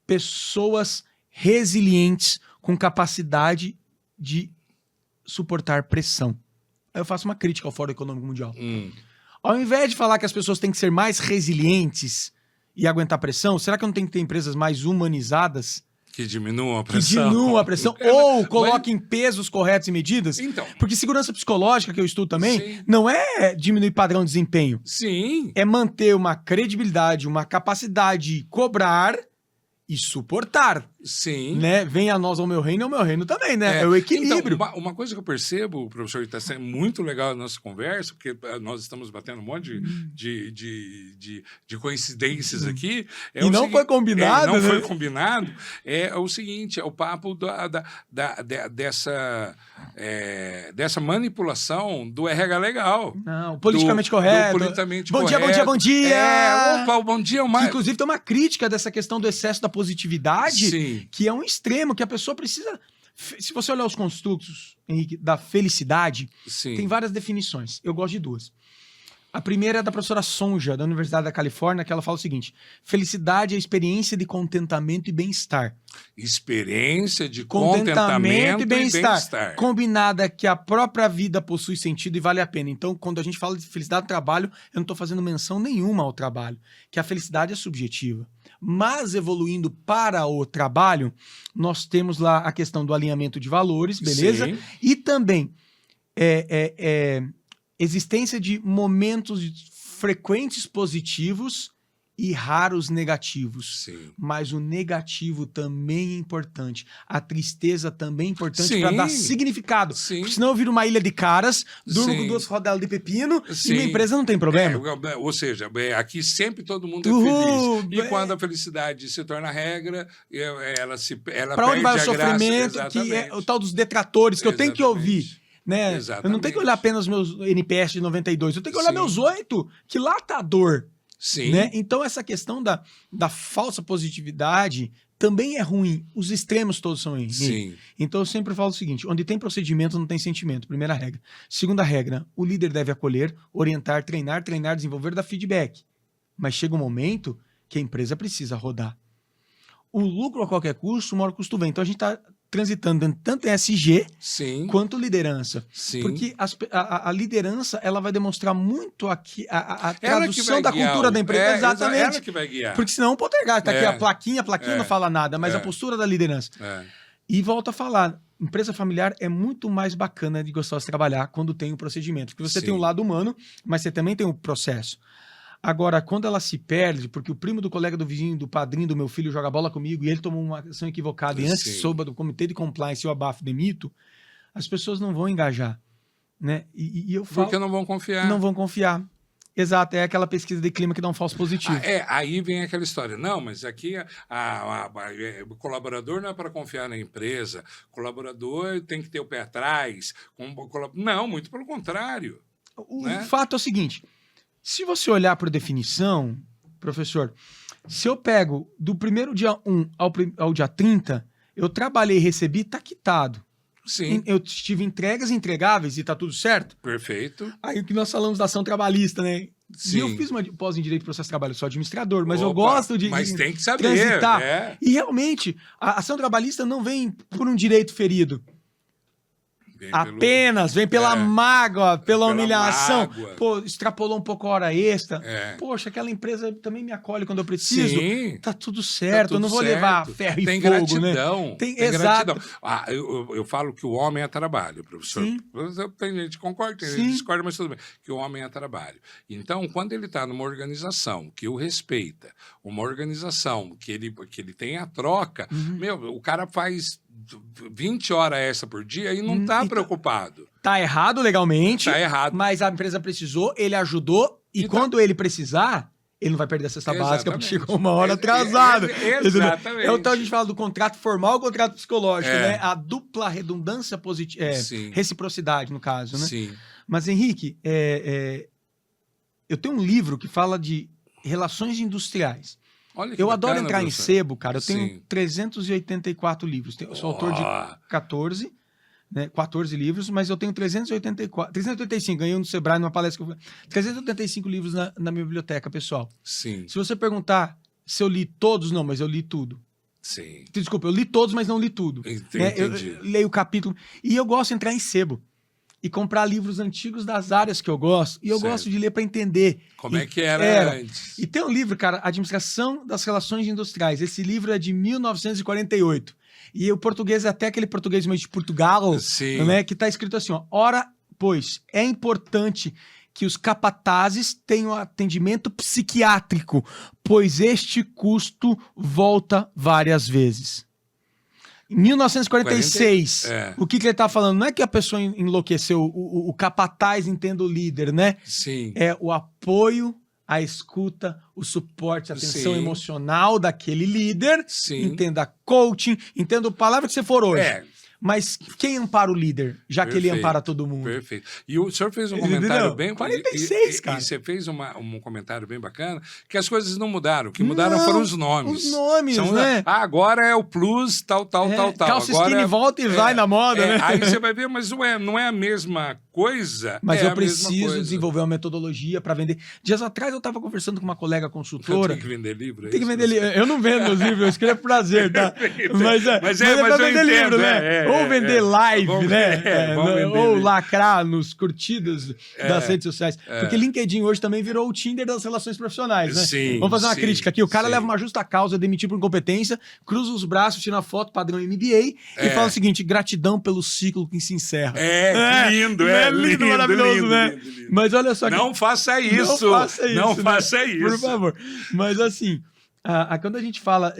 Pessoas resilientes com capacidade de suportar pressão. Aí eu faço uma crítica ao Fórum Econômico Mundial. Ao invés de falar que as pessoas têm que ser mais resilientes e aguentar pressão, será que não tem que ter empresas mais humanizadas? Que diminuam a pressão. Que diminuam a pressão, ou coloquem pesos corretos e medidas. Então. Porque segurança psicológica, que eu estudo também, Sim. não é diminuir padrão de desempenho. Sim. É manter uma credibilidade, uma capacidade de cobrar e suportar. Sim. Né? Venha a nós ao meu reino também, né? É o equilíbrio. Então, uma coisa que eu percebo, professor, está sendo muito legal a nossa conversa, porque nós estamos batendo um monte de coincidências aqui. E não foi combinado, não né? foi combinado. É o seguinte, é o papo dessa manipulação do RH legal. Não, politicamente correto. Politicamente bom correto. Dia, bom dia, bom dia! Opa, o bom dia é o mais... Inclusive, tem uma crítica dessa questão do excesso da positividade. Sim. Que é um extremo, que a pessoa precisa... Se você olhar os construtos, Henrique, da felicidade, Sim. tem várias definições. Eu gosto de duas. A primeira é da professora Sonja, da Universidade da Califórnia, que ela fala o seguinte: felicidade é a experiência de contentamento e bem-estar. Experiência de contentamento e bem-estar. Combinada que a própria vida possui sentido e vale a pena. Então, quando a gente fala de felicidade no trabalho, eu não estou fazendo menção nenhuma ao trabalho, que a felicidade é subjetiva. Mas, evoluindo para o trabalho, nós temos lá a questão do alinhamento de valores, beleza? Sim. E também existência de momentos frequentes positivos e raros negativos. Sim. Mas o negativo também é importante. A tristeza também é importante Sim. para dar significado. Sim. Porque senão eu viro uma ilha de caras, durmo com 2 rodelas de pepino Sim. e minha empresa não tem problema. Ou seja, aqui sempre todo mundo é feliz. E quando a felicidade se torna regra, ela para onde vai o perde a sofrimento, graça. que é o tal dos detratores, que eu tenho que ouvir. Né? Eu não tenho que olhar apenas meus NPS de 92, eu tenho que olhar meus 8, que lá tá a dor. Sim. Né? Então, essa questão da falsa positividade também é ruim. Os extremos todos são ruins. Sim. Então, eu sempre falo o seguinte: onde tem procedimento, não tem sentimento. Primeira regra. Segunda regra: o líder deve acolher, orientar, treinar, desenvolver, dar feedback. Mas chega um momento que a empresa precisa rodar. O lucro a qualquer custo, o maior custo vem. Então, a gente está transitando tanto em SG Sim. quanto liderança. Sim. Porque a liderança, ela vai demonstrar muito aqui a tradução da cultura da empresa. Exatamente. Ela que vai guiar. Porque senão o poltergeist, tá aqui a plaquinha não fala nada, mas a postura da liderança. E volto a falar, empresa familiar é muito mais bacana de gostoso de trabalhar quando tem um procedimento. Porque você tem um lado humano, mas você também tem um processo. Agora, quando ela se perde, porque o primo do colega do vizinho, do padrinho do meu filho joga bola comigo e ele tomou uma ação equivocada e antes soube do comitê de compliance e o abafo demito, as pessoas não vão engajar. Né? E eu falo... Porque não vão confiar. Não vão confiar. Exato, é aquela pesquisa de clima que dá um falso positivo. Aí vem aquela história. Não, mas aqui o colaborador não é para confiar na empresa. O colaborador tem que ter o pé atrás. Não, muito pelo contrário. O fato é o seguinte... Se você olhar por definição, professor, se eu pego do primeiro dia 1 ao dia 30, eu trabalhei e recebi, tá quitado. Sim. Eu tive entregas entregáveis e tá tudo certo? Perfeito. Aí o que nós falamos da ação trabalhista, né? Sim. E eu fiz uma pós em Direito e Processo de Trabalho, sou administrador, mas eu gosto de mas tem que saber, transitar. E realmente, a ação trabalhista não vem por um direito ferido. Vem pela mágoa, pela humilhação. Mágoa. Pô, extrapolou um pouco a hora extra. Poxa, aquela empresa também me acolhe quando eu preciso. Sim. Tá tudo certo, tá tudo eu não vou levar ferro e fogo, gratidão, né? Tem exato. gratidão. Eu falo que o homem é trabalho, professor. Sim. Tem gente que concorda, tem gente que discorda, mas tudo bem. Que o homem é trabalho. Então, quando ele está numa organização que o respeita, uma organização que ele tem a troca, o cara faz 20 horas essa por dia e não está preocupado. Tá errado legalmente. Tá errado. Mas a empresa precisou, ele ajudou e quando ele precisar, ele não vai perder a cesta básica porque chegou uma hora atrasado. Exatamente. Então a gente fala do contrato formal e contrato psicológico, né? A dupla redundância positiva, reciprocidade no caso, né? Sim. Mas, Henrique, eu tenho um livro que fala de relações industriais. Olha que eu bacana, adoro entrar professor. em sebo, cara. Eu tenho 384 livros. Eu sou autor de 14, né? 14 livros, mas eu tenho 385. Ganhei um no Sebrae numa palestra que eu fui. 385 livros na minha biblioteca, pessoal. Sim. Se você perguntar se eu li todos, não, mas eu li tudo. Sim. Desculpa, eu li todos, mas não li tudo. Entendi. Né? Eu leio o capítulo. E eu gosto de entrar em sebo. e comprar livros antigos das áreas que eu gosto. E eu gosto de ler para entender. Como é que era antes. E tem um livro, cara, Administração das Relações Industriais. Esse livro é de 1948. E o português é até aquele português meio de Portugal, né, que está escrito assim, ó, ora, pois, é importante que os capatazes tenham atendimento psiquiátrico, pois este custo volta várias vezes. Em 1946, o que ele está falando? Não é que a pessoa enlouqueceu, o capataz entenda o líder, né? Sim. É o apoio, a escuta, o suporte, a atenção emocional daquele líder. Sim. Entenda coaching, entenda a palavra que você for hoje. Mas quem ampara o líder, já que ele ampara todo mundo? Perfeito. E o senhor fez um comentário bem... 46, cara. E você fez um comentário bem bacana, que as coisas não mudaram. O que mudaram foram os nomes. Os nomes, né? Agora é o plus, tal. Calça agora skinny volta e vai na moda, né? Aí você vai ver, mas não é a mesma coisa. Mas eu preciso desenvolver uma metodologia para vender. Dias atrás eu estava conversando com uma colega consultora. Tem que vender livro? Tem que vender livro. Eu não vendo meus livros, eu escrevo por prazer, tá? Mas é pra vender livro, né? Ou vender live, né? Ou lacrar nos curtidas das redes sociais. Porque LinkedIn hoje também virou o Tinder das relações profissionais, né? Sim, vamos fazer uma crítica aqui. O cara leva uma justa causa, demitir por incompetência, cruza os braços, tira a foto padrão MBA e fala o seguinte, gratidão pelo ciclo que se encerra. Lindo, lindo, maravilhoso, né? Lindo. Mas olha só... Não faça isso! Não faça isso! Por favor. Mas assim, quando a gente fala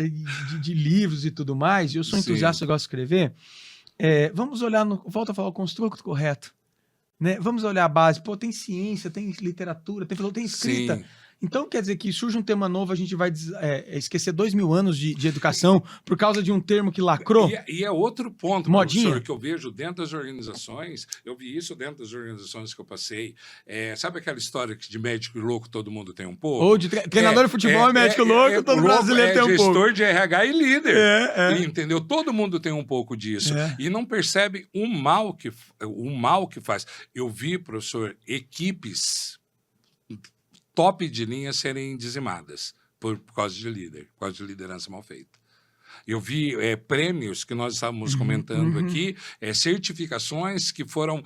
de livros e tudo mais, eu sou entusiasta, eu gosto de escrever, vamos olhar, volta a falar o construto correto, né? Vamos olhar a base. Pô, tem ciência, tem literatura, tem escrita. Sim. Então, quer dizer que surge um tema novo, a gente vai esquecer 2000 anos de educação por causa de um termo que lacrou? E é outro ponto, modinha, professor, que eu vejo dentro das organizações, eu vi isso dentro das organizações que eu passei. Sabe aquela história que de médico louco todo mundo tem um pouco? Ou de treinador de futebol e médico louco, todo brasileiro tem um pouco. Gestor de RH e líder. Entendeu? Todo mundo tem um pouco disso. E não percebe o mal que faz. Eu vi, professor, equipes top de linha serem dizimadas por causa de líder, por causa de liderança mal feita. Eu vi prêmios que nós estávamos comentando aqui, certificações que foram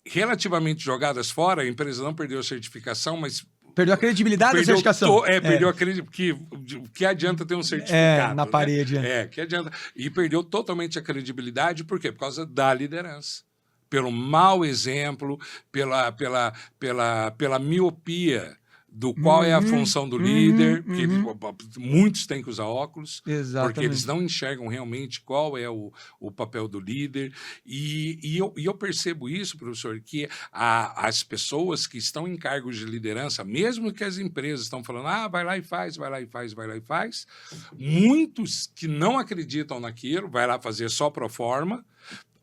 relativamente jogadas fora, a empresa não perdeu a certificação, mas... Perdeu a credibilidade da certificação. Perdeu a credibilidade, que adianta ter um certificado. Na parede. Que adianta. E perdeu totalmente a credibilidade, por quê? Por causa da liderança. Pelo mau exemplo, pela miopia do qual é a função do líder, que muitos têm que usar óculos, porque eles não enxergam realmente qual é o papel do líder. E eu percebo isso, professor, que as pessoas que estão em cargos de liderança, mesmo que as empresas estão falando, vai lá e faz, muitos que não acreditam naquilo, vai lá fazer só pro forma,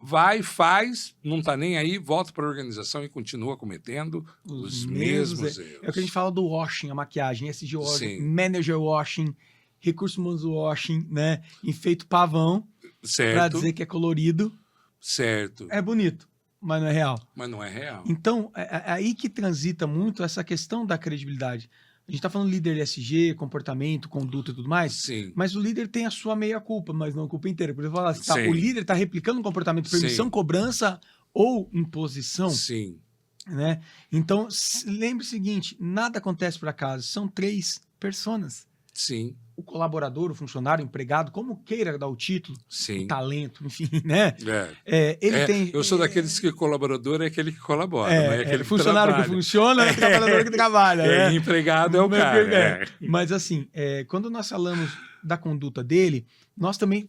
vai, faz, não está nem aí, volta para a organização e continua cometendo os mesmos erros. É o que a gente fala do washing, a maquiagem, SG washing, manager washing, recursos humanos washing, né? Enfeito pavão, para dizer que é colorido. Certo. É bonito, mas não é real. Mas não é real. Então, é aí que transita muito essa questão da credibilidade. A gente está falando líder SG, comportamento, conduta e tudo mais. Sim. Mas o líder tem a sua meia-culpa, mas não a culpa inteira. Por exemplo, o líder está replicando um comportamento de permissão, cobrança ou imposição. Sim. Né? Então, lembre o seguinte, nada acontece por acaso. São 3 personas. Sim. O colaborador, o funcionário, o empregado, como queira dar o título, sim, o talento, enfim, né? Ele tem... Eu sou daqueles que colaborador é aquele que colabora, não é aquele que funcionário que funciona, é trabalhador que trabalha. Né? Empregado é o cara. Mas assim, quando nós falamos da conduta dele, nós também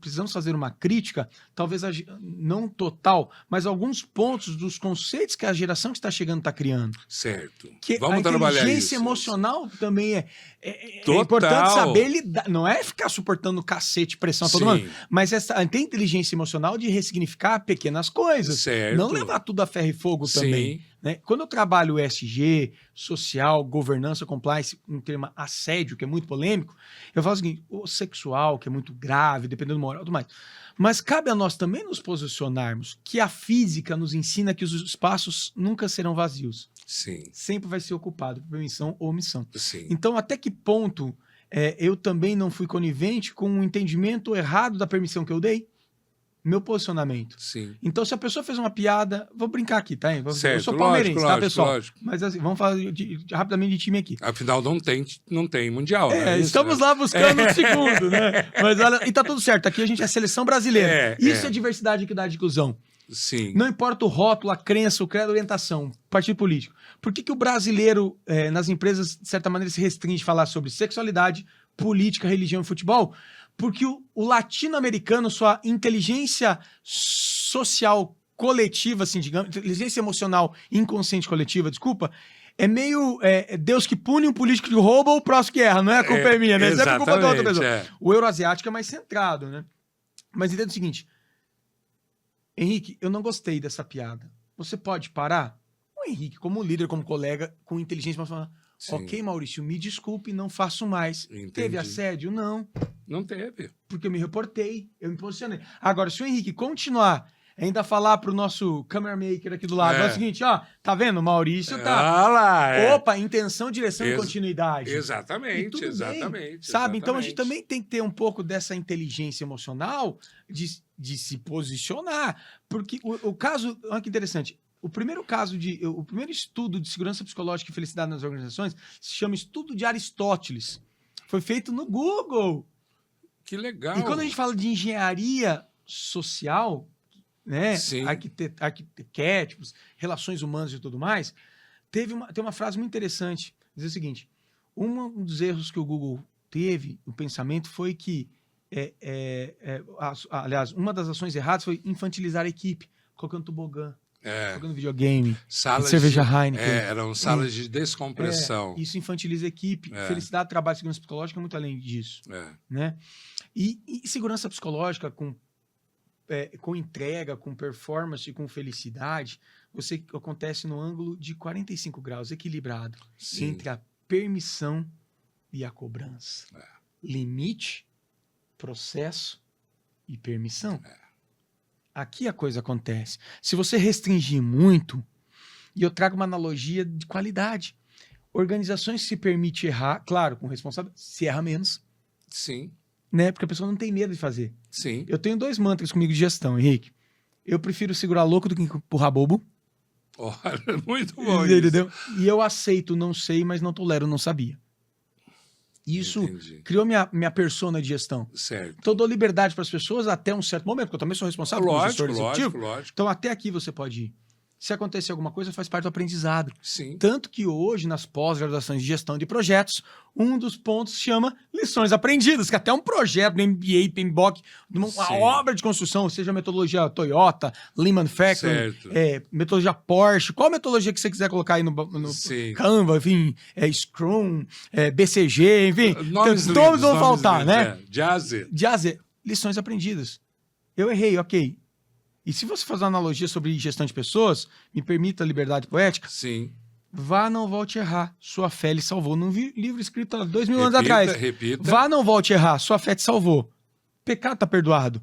precisamos fazer uma crítica, talvez não total, mas alguns pontos dos conceitos que a geração que está chegando está criando. Certo. Que vamos trabalhar isso. A inteligência emocional também é importante saber lidar. Não é ficar suportando cacete, pressão a todo mundo, mas ter inteligência emocional de ressignificar pequenas coisas. Certo. Não levar tudo a ferro e fogo também. Né? Quando eu trabalho ESG, social, governança, compliance, um tema assédio, que é muito polêmico, eu falo o seguinte, o sexual, que é muito grave, dependendo do moral e tudo mais. Mas cabe a nós também nos posicionarmos que a física nos ensina que os espaços nunca serão vazios. Sim. Sempre vai ser ocupado por permissão ou omissão. Sim. Então, até que ponto eu também não fui conivente com um entendimento errado da permissão que eu dei? meu posicionamento. Sim. Então, se a pessoa fez uma piada... Vou brincar aqui, tá? Certo, eu sou palmeirense, lógico, tá, pessoal? Lógico. Mas assim, vamos falar rapidamente de time aqui. Afinal, não tem mundial, né? Estamos lá buscando o segundo, né? Mas olha, e tá tudo certo. Aqui a gente é seleção brasileira. Isso é diversidade, equidade e inclusão. Sim. Não importa o rótulo, a crença, o credo, a orientação, partido político. Por que o brasileiro, nas empresas, de certa maneira, se restringe a falar sobre sexualidade, política, religião e futebol? Porque o latino-americano, sua inteligência social coletiva, assim, digamos, inteligência emocional inconsciente coletiva, desculpa, é meio Deus que pune um político que rouba ou o próximo que erra. Não é a culpa é minha, né? Sempre culpa da outra pessoa. O euroasiático é mais centrado, né? Mas entenda o seguinte, Henrique, eu não gostei dessa piada. Você pode parar? O Henrique, como líder, como colega, com inteligência emocional, ok, Maurício, me desculpe, não faço mais. Entendi. Teve assédio? Não. Não teve. Porque eu me reportei, eu me posicionei. Agora, se o Henrique continuar, ainda falar pro nosso camera maker aqui do lado, é o seguinte, ó, tá vendo? O Maurício tá... Opa, intenção, direção e continuidade. Exatamente, exatamente. Sabe? Então a gente também tem que ter um pouco dessa inteligência emocional de se posicionar. Porque o caso, olha que interessante, o primeiro estudo de segurança psicológica e felicidade nas organizações se chama Estudo de Aristóteles. Foi feito no Google. Que legal. E quando a gente fala de engenharia social, né, arquétipos, relações humanas e tudo mais, tem uma frase muito interessante. Diz o seguinte, um dos erros que o Google teve, o pensamento, foi que, aliás, uma das ações erradas foi infantilizar a equipe, colocando tobogã, jogando videogame, cerveja Heineken. Eram salas de descompressão. Isso infantiliza a equipe. Felicidade, trabalho, segurança psicológica é muito além disso. Né? E segurança psicológica com entrega, com performance, com felicidade, acontece no ângulo de 45 graus, equilibrado, entre a permissão e a cobrança. Limite, processo e permissão. Aqui a coisa acontece. Se você restringir muito, e eu trago uma analogia de qualidade, organizações se permitem errar, claro, com responsabilidade, se erra menos. Sim. Né? Porque a pessoa não tem medo de fazer. Sim. Eu tenho 2 mantras comigo de gestão, Henrique. Eu prefiro segurar louco do que empurrar bobo. Olha, muito bom entendeu? Isso. E eu aceito, não sei, mas não tolero, não sabia. Isso criou minha persona de gestão. Certo. Então eu dou liberdade para as pessoas até um certo momento, porque eu também sou responsável por gestor executivo. Lógico. Então até aqui você pode ir. Se acontecer alguma coisa, faz parte do aprendizado. Sim. Tanto que hoje, nas pós-graduações de gestão de projetos, um dos pontos chama lições aprendidas, que até um projeto do MBA, PMBOK, uma obra de construção, seja metodologia Toyota, Lean Manufacturing, metodologia Porsche, qual metodologia que você quiser colocar aí no Canva, enfim, Scrum, BCG, enfim, todos vão faltar, né? Jazz, lições aprendidas. Eu errei, ok. E se você fazer uma analogia sobre gestão de pessoas, me permita a liberdade poética? Sim. Vá, não volte a errar. Sua fé lhe salvou. Num livro escrito há 2000 anos atrás. Repita. Vá, não volte a errar. Sua fé te salvou. Pecado está perdoado.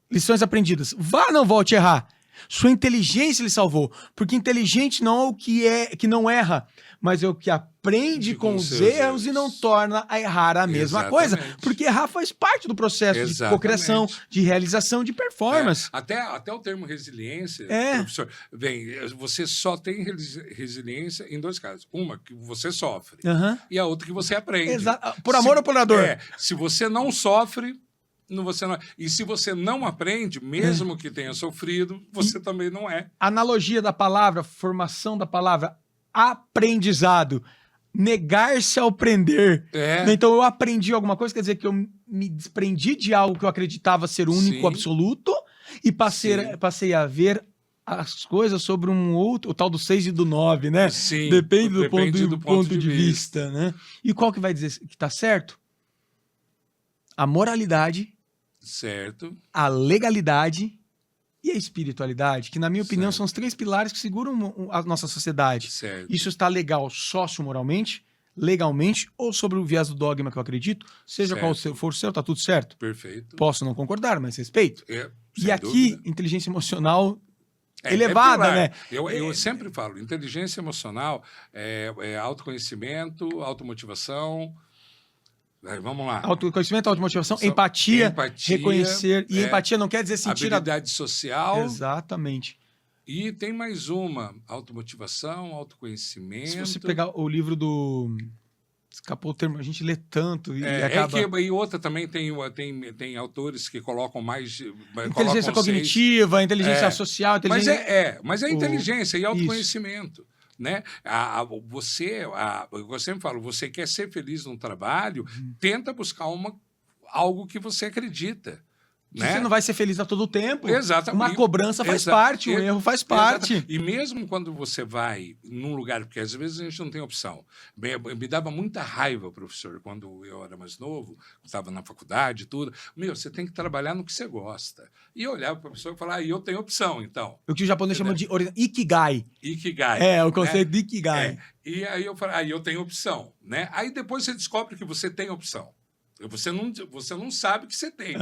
Lições aprendidas. Vá, não volte a errar. Sua inteligência lhe salvou. Porque inteligente não é o que não erra, mas é o que aprende com os erros e não torna a errar a mesma coisa. Porque errar faz parte do processo de cocriação, de realização, de performance. Até o termo resiliência, professor, você só tem resiliência em 2 casos. Uma, que você sofre, e a outra que você aprende. Por amor ou por dor? Se você não sofre... E se você não aprende, mesmo que tenha sofrido, você também não é. Analogia da palavra, formação da palavra, aprendizado. Negar-se ao aprender. Então eu aprendi alguma coisa, quer dizer que eu me desprendi de algo que eu acreditava ser único, absoluto, e passei a ver as coisas sobre um outro, o tal do 6 e do 9, né? Sim, depende do ponto de vista, né? E qual que vai dizer que está certo? A moralidade, certo, a legalidade e a espiritualidade, que na minha opinião são os 3 pilares que seguram a nossa sociedade. Certo. Isso está legal socio-moralmente, legalmente, ou sobre o viés do dogma que eu acredito, seja qual for o seu, tá tudo certo. Perfeito. Posso não concordar, mas respeito. E aqui, inteligência emocional elevada, né? Eu sempre falo, inteligência emocional é autoconhecimento, automotivação, Vamos lá. Autoconhecimento, automotivação, empatia, reconhecer. E empatia não quer dizer sentir... Habilidade social. Exatamente. E tem mais uma, automotivação, autoconhecimento. Se você pegar o livro do... Escapou o termo, a gente lê tanto e acaba... E outra também tem autores que colocam mais... Inteligência cognitiva, inteligência social... Mas é inteligência e autoconhecimento. Né? Eu sempre falo, você quer ser feliz no trabalho, tenta buscar algo que você acredita. Né? Você não vai ser feliz a todo tempo. Exatamente. Uma cobrança faz parte, um erro faz parte. Exatamente. E mesmo quando você vai num lugar, porque às vezes a gente não tem opção. Me dava muita raiva, professor, quando eu era mais novo, estava na faculdade e tudo. Você tem que trabalhar no que você gosta. E eu olhava para a pessoa e falava, eu tenho opção, então. O que o japonês chama de Ikigai. Ikigai. O conceito de Ikigai. E aí eu falei, eu tenho opção. Né? Aí depois você descobre que você tem opção. Você não sabe que você tem,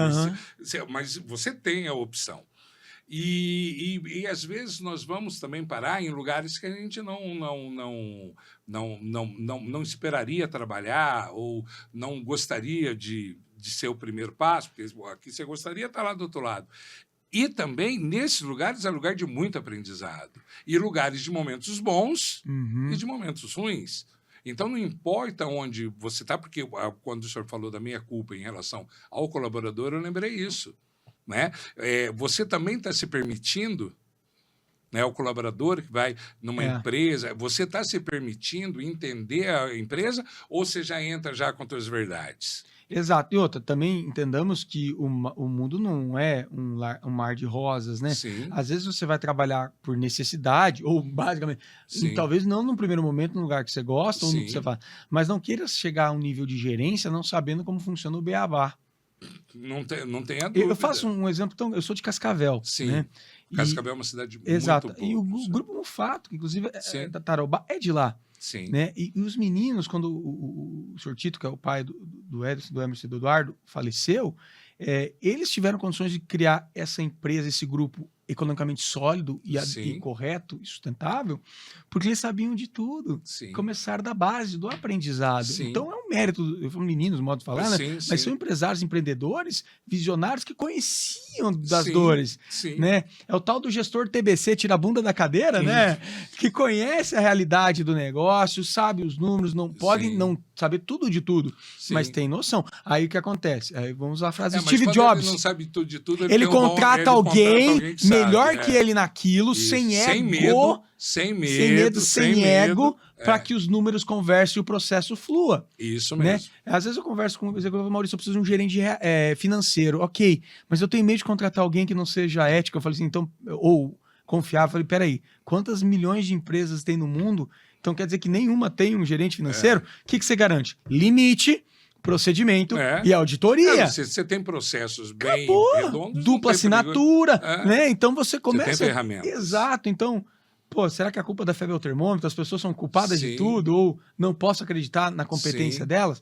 mas você tem a opção. E às vezes nós vamos também parar em lugares que a gente não esperaria trabalhar ou não gostaria de ser o primeiro passo, porque aqui você gostaria de estar lá do outro lado. E também, nesses lugares, é lugar de muito aprendizado. E lugares de momentos bons e de momentos ruins. Então, não importa onde você está, porque quando o senhor falou da minha culpa em relação ao colaborador, eu lembrei isso. Né? Você também está se permitindo, né, o colaborador que vai numa empresa, você está se permitindo entender a empresa ou você já entra já com suas verdades? Exato. E outra, também entendamos que o mundo não é um mar de rosas, né? Sim. Às vezes você vai trabalhar por necessidade, ou basicamente, talvez não no primeiro momento, num lugar que você gosta, ou no que você faz, mas não queira chegar a um nível de gerência não sabendo como funciona o beabá. Não tem a dúvida. Eu faço um exemplo, eu sou de Cascavel. Sim. Né? Cascavel é uma cidade exato. muito boa. E o Grupo Mufato, que inclusive da Tarobá, é de lá. Sim. Né? E os meninos, quando o senhor Tito, que é o pai do Edson, do Emerson e do Eduardo, faleceu, eles tiveram condições de criar essa empresa, esse grupo economicamente sólido e correto e sustentável, porque eles sabiam de tudo. Sim. Começaram da base do aprendizado. Sim. Então é um mérito, eu falo meninos, modo de falar, né? Mas são empresários, empreendedores, visionários que conheciam das dores. Sim. Né? É o tal do gestor TBC, tira a bunda da cadeira, né? Que conhece a realidade do negócio, sabe os números, não podem não saber tudo de tudo, mas tem noção. Aí o que acontece? Aí vamos usar a frase Steve Jobs. Ele não sabe tudo de tudo, ele contrata alguém melhor que ele naquilo, sem ego, sem ego, para que os números conversem e o processo flua. Isso mesmo. Né? Às vezes eu converso com o executivo, Maurício, eu preciso de um gerente financeiro. Ok, mas eu tenho medo de contratar alguém que não seja ético. Eu falei assim, então, ou confiável. Eu falei, peraí, quantas milhões de empresas tem no mundo? Então quer dizer que nenhuma tem um gerente financeiro? O que você garante? Limite, procedimento e auditoria. Você tem processos bem redondos. Dupla assinatura, né? Então você começa... Você tem ferramentas. Exato. Então, será que a culpa da febre é o termômetro? As pessoas são culpadas de tudo? Ou não posso acreditar na competência delas?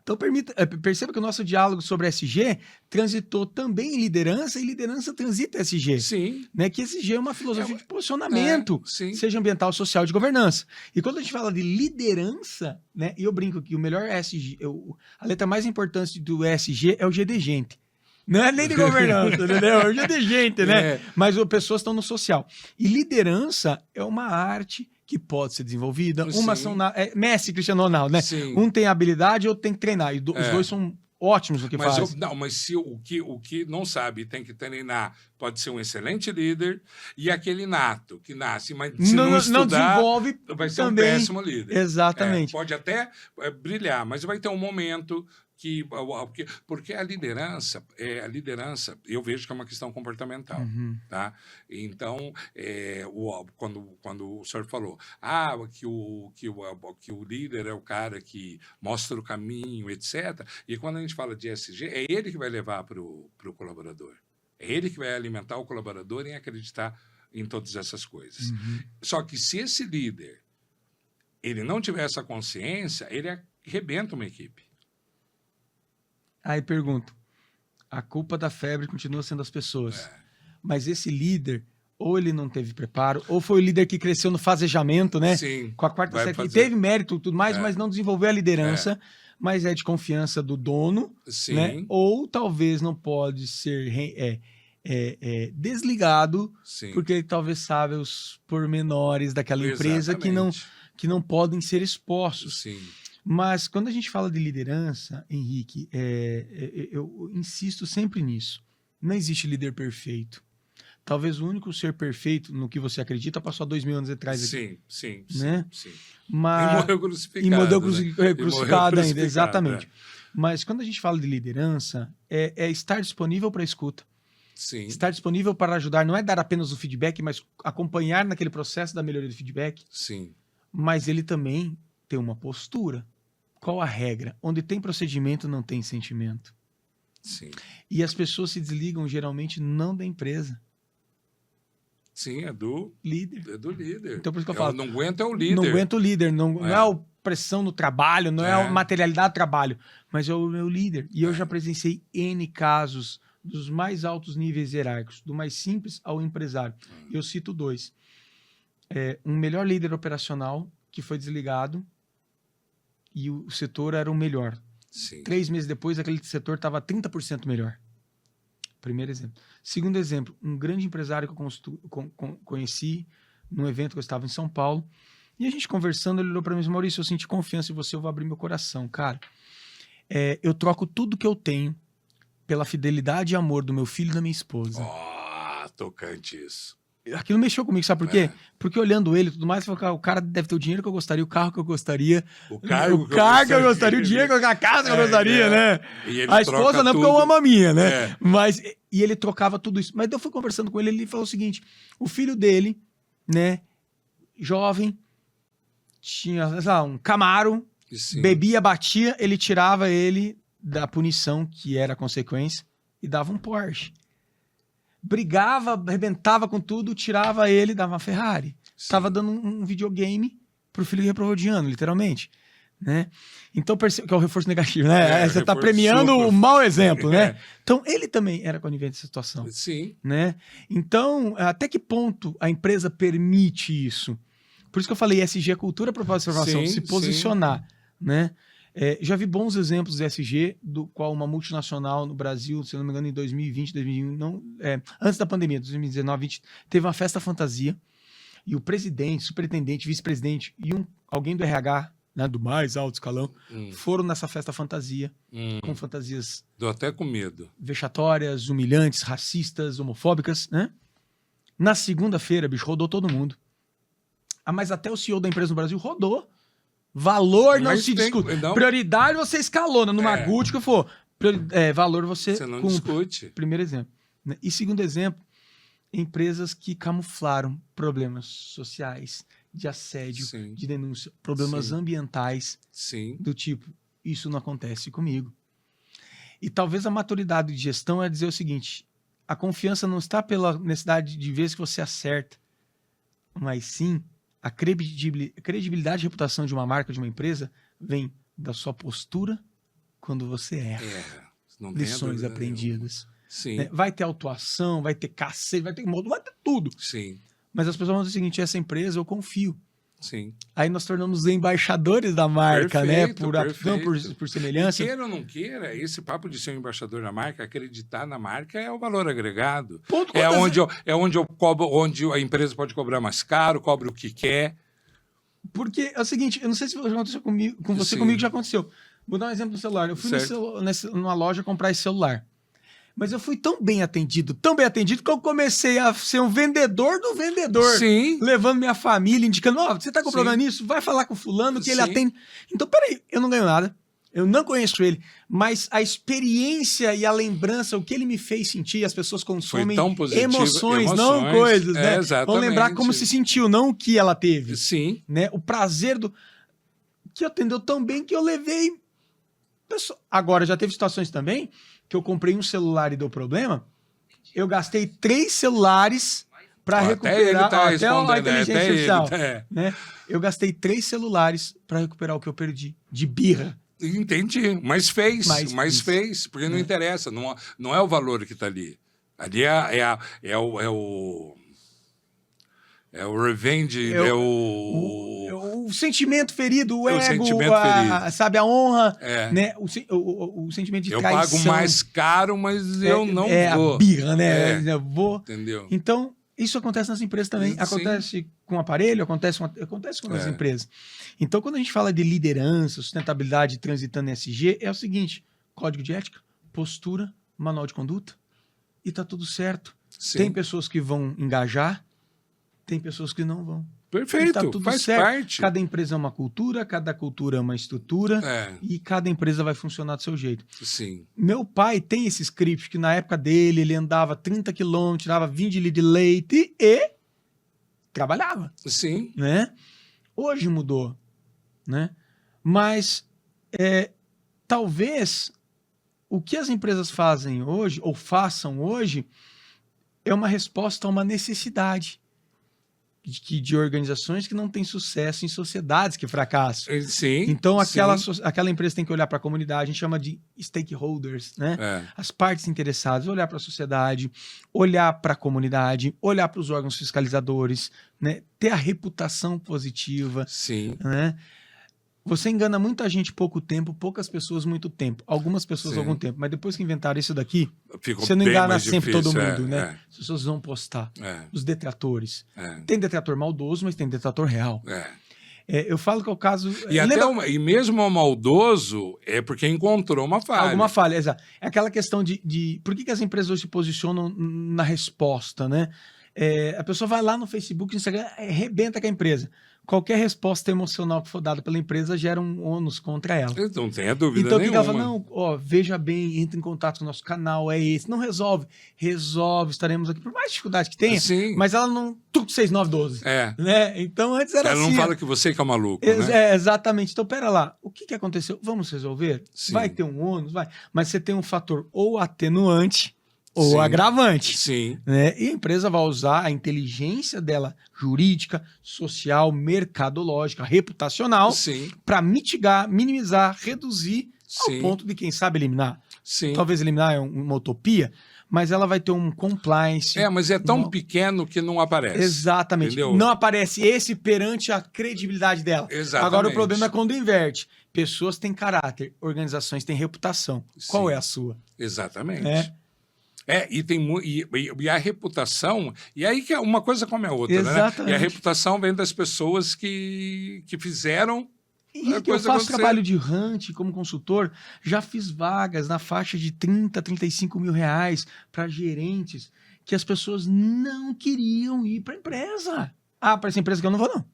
Então, perceba que o nosso diálogo sobre SG transitou também em liderança, e liderança transita SG. Sim. Né? Que SG é uma filosofia de posicionamento, seja ambiental, social e de governança. E quando a gente fala de liderança, né? E eu brinco que o melhor SG, a letra mais importante do SG é o G de gente. Não é nem de governança, entendeu? É o G de gente, né? Mas as pessoas estão no social. E liderança é uma arte que pode ser desenvolvida. Uma são Messi e Cristiano Ronaldo, né? Um tem habilidade, outro tem que treinar. E os dois são ótimos no que fazem. Mas se o que não sabe tem que treinar, pode ser um excelente líder, e aquele nato que nasce, mas se não estudar, não desenvolve, vai ser também um péssimo líder. Exatamente. Pode até brilhar, mas vai ter um momento porque a liderança, eu vejo que é uma questão comportamental. Tá? Então, quando o senhor falou que o líder é o cara que mostra o caminho, etc., e quando a gente fala de ESG, é ele que vai levar para o colaborador. É ele que vai alimentar o colaborador em acreditar em todas essas coisas. Só que se esse líder ele não tiver essa consciência, ele arrebenta uma equipe. Aí pergunto, a culpa da febre continua sendo as pessoas. Mas esse líder, ou ele não teve preparo, ou foi o líder que cresceu no fasejamento, né? Sim. Com a quarta série, que teve mérito e tudo mais, mas não desenvolveu a liderança. mas é de confiança do dono, né? Ou talvez não pode ser desligado, porque ele talvez sabe os pormenores daquela empresa que não podem ser expostos. Mas quando a gente fala de liderança, Henrique, eu insisto sempre nisso. Não existe líder perfeito. Talvez o único ser perfeito no que você acredita passou há 2000 anos atrás aqui. Sim. Mas... E morreu crucificado. E morreu crucificado ainda, exatamente. Mas quando a gente fala de liderança, é estar disponível para a escuta. Estar disponível para ajudar. Não é dar apenas o feedback, mas acompanhar naquele processo da melhoria do feedback. Mas ele também tem uma postura. Qual a regra? Onde tem procedimento, não tem sentimento. E as pessoas se desligam geralmente não da empresa. É do líder. Então, por isso que eu falo. Não aguento é o líder. Não aguento o líder. Não é a pressão no trabalho, não é a materialidade do trabalho, mas é o meu líder. E eu já presenciei N casos dos mais altos níveis hierárquicos, do mais simples ao empresário. Eu cito 2. Um melhor líder operacional que foi desligado e o setor era o melhor. 3 meses depois, aquele setor estava 30% melhor. Primeiro exemplo. Segundo exemplo, um grande empresário que eu conheci num evento que eu estava em São Paulo, e a gente conversando, ele olhou para mim e disse: Maurício, eu senti confiança em você, eu vou abrir meu coração. Cara, eu troco tudo que eu tenho pela fidelidade e amor do meu filho e da minha esposa. Tocante isso. Aquilo mexeu comigo, sabe por quê? Porque olhando ele e tudo mais, eu falei, o cara deve ter o dinheiro que eu gostaria, o carro que eu gostaria, o cargo que eu gostaria, o dinheiro, a casa que eu gostaria, né? A esposa não, porque eu amo a minha, né? Mas, e ele trocava tudo isso. Mas eu fui conversando com ele, ele falou o seguinte, o filho dele, né, jovem, tinha, sei lá, um Camaro, bebia, batia, ele tirava ele da punição, que era a consequência, e dava um Porsche. Brigava, arrebentava com tudo, tirava ele, dava uma Ferrari. Tava dando um videogame pro filho que reprovou de ano, literalmente. Né? Então, que é o reforço negativo, né? Você tá premiando o mau exemplo, né? Então, ele também era conivente nessa situação. Né? Então, até que ponto a empresa permite isso? Por isso que eu falei, ESG é cultura, propósito e transformação, se posicionar, né? Já vi bons exemplos de ESG, do qual uma multinacional no Brasil, se eu não me engano, em 2020, 2021, antes da pandemia, 2019, 2020, teve uma festa fantasia e o presidente, superintendente, vice-presidente e alguém do RH, né, do mais alto escalão, foram nessa festa fantasia, com fantasias... Dou até com medo. Vexatórias, humilhantes, racistas, homofóbicas, né? Na segunda-feira, bicho, rodou todo mundo. Mas até o CEO da empresa no Brasil rodou. Valor não se discute. Prioridade você escalona. Numa Gucci que for. Valor você não cumpre. discute. Primeiro exemplo. E segundo exemplo, empresas que camuflaram problemas sociais, de assédio, de denúncia, problemas ambientais, do tipo, isso não acontece comigo. E talvez a maturidade de gestão é dizer o seguinte, a confiança não está pela necessidade de ver se você acerta, mas sim a credibilidade e reputação de uma marca, de uma empresa, vem da sua postura quando você erra. Lições aprendidas. Né? Vai ter autuação, vai ter cacete, vai ter modo, vai ter tudo. Mas as pessoas vão dizer o seguinte, essa empresa eu confio. Aí nós tornamos embaixadores da marca, perfeito, né? Por semelhança. E queira ou não queira, esse papo de ser um embaixador da marca, acreditar na marca é o valor agregado. Onde a empresa pode cobrar mais caro, cobra o que quer. Porque é o seguinte, eu não sei se já aconteceu comigo, com você, comigo já aconteceu. Vou dar um exemplo do celular. Eu fui numa loja comprar esse celular. Mas eu fui tão bem atendido, que eu comecei a ser um vendedor do vendedor. Levando minha família, indicando, você tá com problema nisso? Vai falar com o fulano que ele atende. Então, peraí, eu não ganho nada. Eu não conheço ele. Mas a experiência e a lembrança, o que ele me fez sentir, as pessoas consomem emoções, não coisas, né? Vão lembrar como se sentiu, não o que ela teve. Né? O prazer do... Que atendeu tão bem que eu levei... Agora, já teve situações também... que eu comprei um celular e deu problema, eu gastei 3 celulares para recuperar... Até a inteligência artificial. Né? Eu gastei 3 celulares para recuperar o que eu perdi, de birra. Entendi, mas fez, porque não interessa, não é o valor que está ali. Ali é o revenge, o sentimento ferido, o ego, sentimento ferido. Sabe, a honra, né? O sentimento de traição. Eu pago mais caro, mas eu não vou. É a birra, né? Eu vou. Entendeu? Então, isso acontece nas empresas também. Sim. Acontece com aparelho, acontece com as empresas. Então, quando a gente fala de liderança, sustentabilidade transitando em SG, é o seguinte: código de ética, postura, manual de conduta, e tá tudo certo. Sim. Tem pessoas que vão engajar, tem pessoas que não vão. Perfeito, tá tudo faz certo. Parte. Cada empresa é uma cultura, cada cultura é uma estrutura, e cada empresa vai funcionar do seu jeito. Sim. Meu pai tem esse script que na época dele ele andava 30 quilômetros, tirava 20 litros de leite e trabalhava. Sim. Né? Hoje mudou, né? Mas talvez o que as empresas fazem hoje, ou façam hoje, é uma resposta a uma necessidade de organizações que não têm sucesso em sociedades que fracassam. Sim. Então, aquela empresa tem que olhar para a comunidade, a gente chama de stakeholders, né? As partes interessadas, olhar para a sociedade, olhar para a comunidade, olhar para os órgãos fiscalizadores, né? Ter a reputação positiva. Sim. Né? Você engana muita gente pouco tempo, poucas pessoas muito tempo. Algumas pessoas algum tempo. Mas depois que inventaram isso daqui, você não engana sempre todo mundo, né? As pessoas vão postar. Os detratores. Tem detrator maldoso, mas tem detrator real. Eu falo que é o caso... E mesmo o maldoso é porque encontrou uma falha. Alguma falha, exato. É aquela questão de por que as empresas hoje se posicionam na resposta, né? A pessoa vai lá no Facebook, no Instagram, arrebenta com a empresa. Qualquer resposta emocional que for dada pela empresa gera um ônus contra ela. Não tenha dúvida então, nenhuma. Então, o que ela fala? Não, veja bem, entre em contato com o nosso canal, é esse. Não resolve. Resolve, estaremos aqui. Por mais dificuldade que tenha, mas ela não... 6912. Né? Então, antes era assim. Ela não fala que você que é maluco, né? Exatamente. Então, pera lá. O que aconteceu? Vamos resolver? Sim. Vai ter um ônus? Vai. Mas você tem um fator ou atenuante ou agravante. Sim. Né? E a empresa vai usar a inteligência dela jurídica, social, mercadológica, reputacional para mitigar, minimizar, reduzir ao ponto de, quem sabe, eliminar. Sim. Talvez eliminar é uma utopia, mas ela vai ter um compliance. Mas é tão pequeno que não aparece. Exatamente. Entendeu? Não aparece esse perante a credibilidade dela. Exatamente. Agora o problema é quando inverte. Pessoas têm caráter, organizações têm reputação. Qual é a sua? Exatamente. E a reputação, e aí que uma coisa come a outra, exatamente. Né? E a reputação vem das pessoas que fizeram. E eu faço trabalho de hunt como consultor, já fiz vagas na faixa de 30, 35 mil reais para gerentes que as pessoas não queriam ir para a empresa. Para essa empresa que eu não vou, não.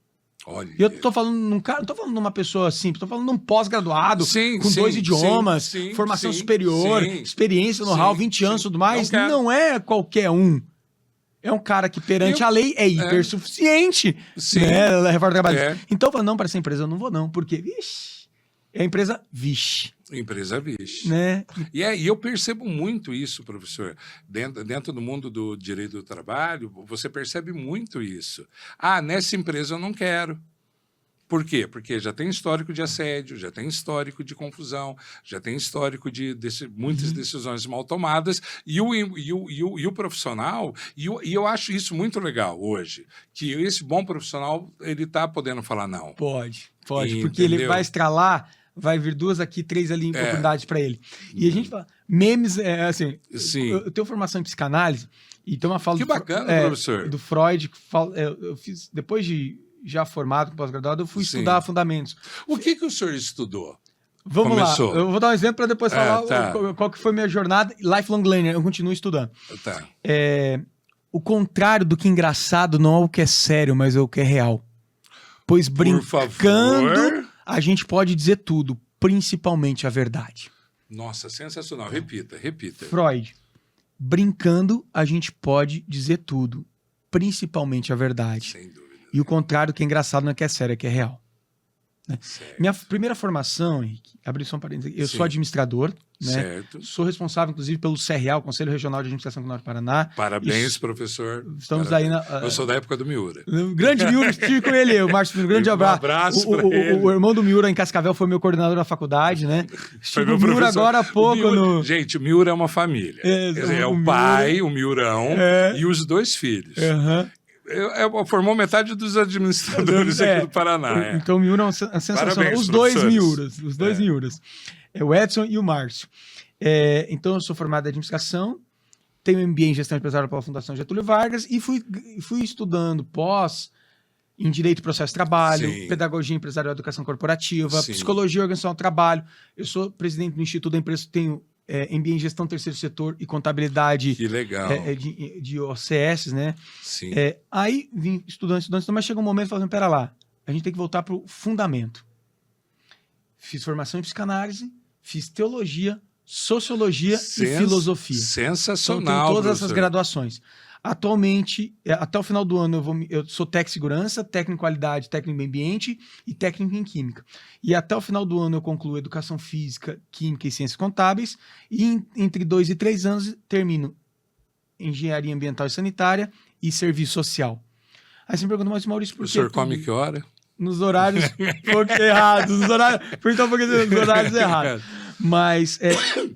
Olha. E eu tô falando num cara, não tô falando numa pessoa simples, tô falando num pós-graduado, com 2 idiomas, formação superior, experiência, know-how, 20 anos e tudo mais. Não é qualquer um. É um cara que perante a lei é hipersuficiente. Né? Reforma trabalhista. Então, não, para essa empresa eu não vou, não. Porque, vixe, é a empresa vixe. Empresa vixe. Né? E eu percebo muito isso, professor. Dentro do mundo do direito do trabalho, você percebe muito isso. Nessa empresa eu não quero. Por quê? Porque já tem histórico de assédio, já tem histórico de confusão, já tem histórico de muitas decisões mal tomadas, e o profissional, e eu acho isso muito legal hoje, que esse bom profissional, ele está podendo falar não. Pode, porque ele vai estralar, vai vir 2 aqui, 3 ali, oportunidades para ele. E a gente fala, memes, assim, eu tenho formação em psicanálise, e tem uma fala... Que bacana, professor. Do Freud, que fala, eu fiz, depois de já formado, pós-graduado, eu fui estudar fundamentos. O que o senhor estudou? Vamos lá, eu vou dar um exemplo para depois falar qual que foi minha jornada. Lifelong learner, eu continuo estudando. O contrário do que é engraçado não é o que é sério, mas é o que é real. Pois brincando, a gente pode dizer tudo, principalmente a verdade. Nossa, sensacional. Repita. Freud, brincando, a gente pode dizer tudo, principalmente a verdade. Sem dúvida. E o contrário, que é engraçado, não é que é sério, é que é real. Né? Minha primeira formação, Henrique, abri só um parênteses, eu sou administrador, né? Sou responsável, inclusive, pelo CRA, o Conselho Regional de Administração do Norte do Paraná. Parabéns, professor. Estamos aí na... Eu sou da época do Miura. O grande Miura, estive com ele, o Márcio, um grande abraço. Um abraço para ele. O irmão do Miura em Cascavel foi meu coordenador na faculdade, né? Estive com o Miura agora há pouco. Gente, o Miura é uma família. É o pai, o Miurão, e os 2 filhos. Formou metade dos administradores aqui do Paraná. Então, o Miura é sensacional. Parabéns, os dois Miuras. O Edson e o Márcio. Então, eu sou formado em administração, tenho MBA em gestão empresarial pela Fundação Getúlio Vargas e fui estudando em Direito e Processo de Trabalho, Pedagogia Empresarial e Educação Corporativa, Psicologia e Organização do Trabalho. Eu sou presidente do Instituto da Empresa, tenho MBA em Gestão Terceiro Setor e Contabilidade. Que legal. De OCS, né? Sim. Aí vim estudando, mas chega um momento falando, pera lá, a gente tem que voltar para o fundamento. Fiz formação em psicanálise, fiz teologia, sociologia e filosofia. Sensacional. Então, tenho todas essas graduações. Atualmente, até o final do ano, eu sou técnico em segurança, técnico em qualidade, técnico em meio ambiente e técnico em química. E até o final do ano eu concluo educação física, química e ciências contábeis. E entre 2 e 3 anos termino engenharia ambiental e sanitária e serviço social. Aí você me pergunta, mas Maurício, por quê? O senhor come que hora? Nos horários errados. Nos horários errados. Mas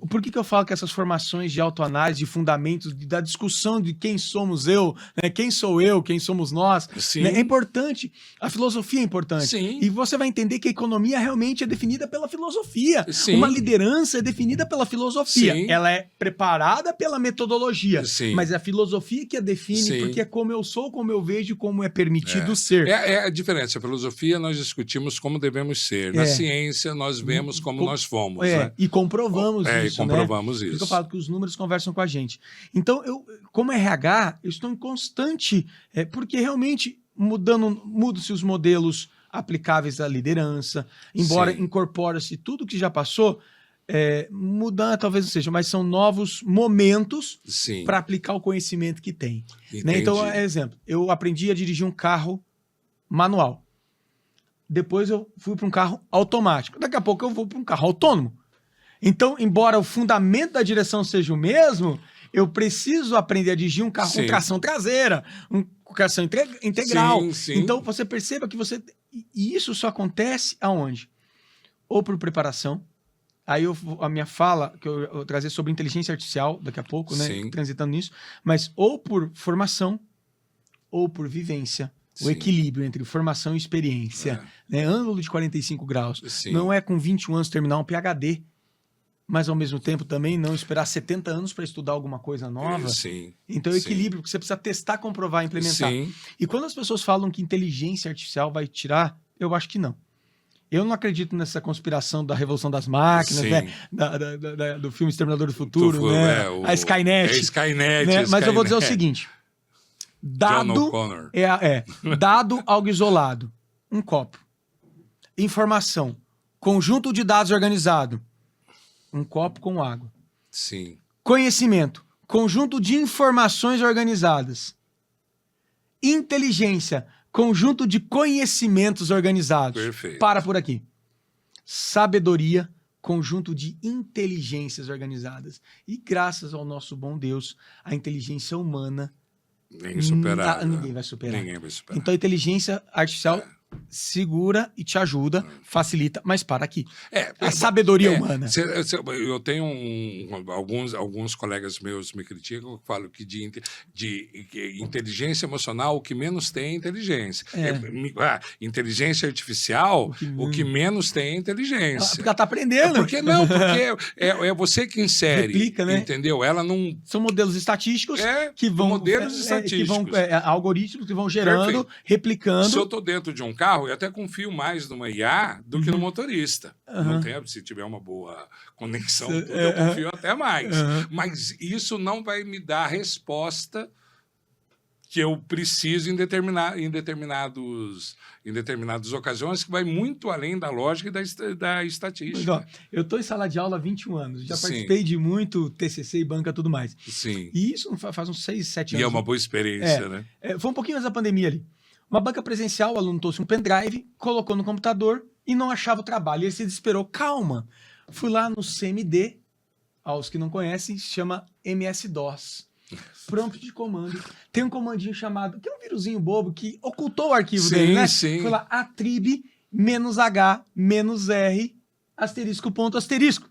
por que eu falo que essas formações de autoanálise, de fundamentos, da discussão de quem somos eu, né? Quem sou eu, quem somos nós, né? É importante. A filosofia é importante. Sim. E você vai entender que a economia realmente é definida pela filosofia. Sim. Uma liderança é definida pela filosofia. Sim. Ela é preparada pela metodologia. Sim. Mas é a filosofia que a define, porque é como eu sou, como eu vejo, como é permitido ser. É a diferença. A filosofia nós discutimos como devemos ser. Na ciência nós vemos como nós fomos. Né? E comprovamos isso. E comprovamos isso. Por isso que eu falo que os números conversam com a gente. Então, como RH, eu estou em constante... porque realmente mudam-se os modelos aplicáveis à liderança, embora incorpore-se tudo que já passou, mudar talvez não seja, mas são novos momentos para aplicar o conhecimento que tem. Né? Então, exemplo, eu aprendi a dirigir um carro manual. Depois eu fui para um carro automático. Daqui a pouco eu vou para um carro autônomo. Então, embora o fundamento da direção seja o mesmo, eu preciso aprender a dirigir um carro com tração traseira, com tração integral. Sim. Então, você perceba que você... E isso só acontece aonde? Ou por preparação. Aí a minha fala, que eu vou trazer sobre inteligência artificial daqui a pouco, né? Transitando nisso. Mas ou por formação, ou por vivência. O equilíbrio entre formação e experiência. Né? Ângulo de 45 graus. Não é com 21 anos terminar um PhD, mas ao mesmo tempo também não esperar 70 anos para estudar alguma coisa nova. Então, o equilíbrio, porque você precisa testar, comprovar, implementar. E quando as pessoas falam que inteligência artificial vai tirar, eu acho que não. Eu não acredito nessa conspiração da revolução das máquinas, né? Do filme Exterminador do Futuro, né? A Skynet. Né? Mas eu vou dizer o seguinte. Dado algo isolado, um copo. Informação, conjunto de dados organizado, um copo com água. Conhecimento, conjunto de informações organizadas. Inteligência, conjunto de conhecimentos organizados. Perfeito. Para por aqui. Sabedoria, conjunto de inteligências organizadas. E graças ao nosso bom Deus, a inteligência humana ninguém vai superar. Então, a inteligência artificial segura e te ajuda, facilita, mas para aqui. A sabedoria humana. Eu tenho alguns colegas meus me criticam, eu falo que de inteligência emocional o que menos tem é inteligência. Inteligência artificial, o que menos tem é inteligência. Porque ela está aprendendo. Porque é você que insere. Replica, né? Entendeu? Ela não... São modelos estatísticos que vão... algoritmos que vão gerando, replicando. Se eu estou dentro de um carro, eu até confio mais numa IA do que no motorista. Não tem, se tiver uma boa conexão, eu confio até mais. Mas isso não vai me dar a resposta que eu preciso em determinadas ocasiões, que vai muito além da lógica e da estatística. Mas, ó, eu estou em sala de aula há 21 anos, já participei de muito TCC e banca e tudo mais. E isso faz uns 6, 7 anos. E é uma boa experiência, né? Foi um pouquinho antes da pandemia ali. Uma banca presencial, o aluno trouxe um pendrive, colocou no computador e não achava o trabalho. E ele se desesperou. Calma. Fui lá no CMD, aos que não conhecem, se chama MS-DOS. Prompt de comando. Tem um comandinho chamado, que é um vírusinho bobo, que ocultou o arquivo dele, né? Foi lá, attrib -h -r, asterisco, ponto, asterisco.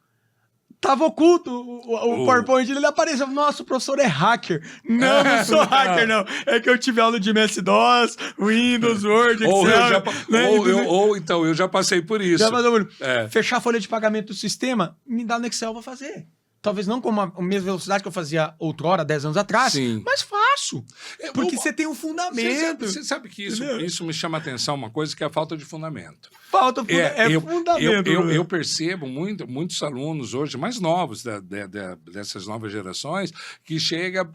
Tava oculto o PowerPoint, ele apareceu. Nossa, o professor é hacker. Não sou hacker, não. É que eu tive aula de MS-DOS, Windows, Word, Excel. Então, eu já passei por isso. Fechar a folha de pagamento do sistema, me dá no Excel, eu vou fazer. Talvez não com a mesma velocidade que eu fazia outrora, 10 anos atrás, mas faço. Porque você tem um fundamento. Você sabe que isso me chama a atenção, uma coisa que é a falta de fundamento. Fundamento. Eu percebo muitos alunos hoje, mais novos, dessas novas gerações, que chegam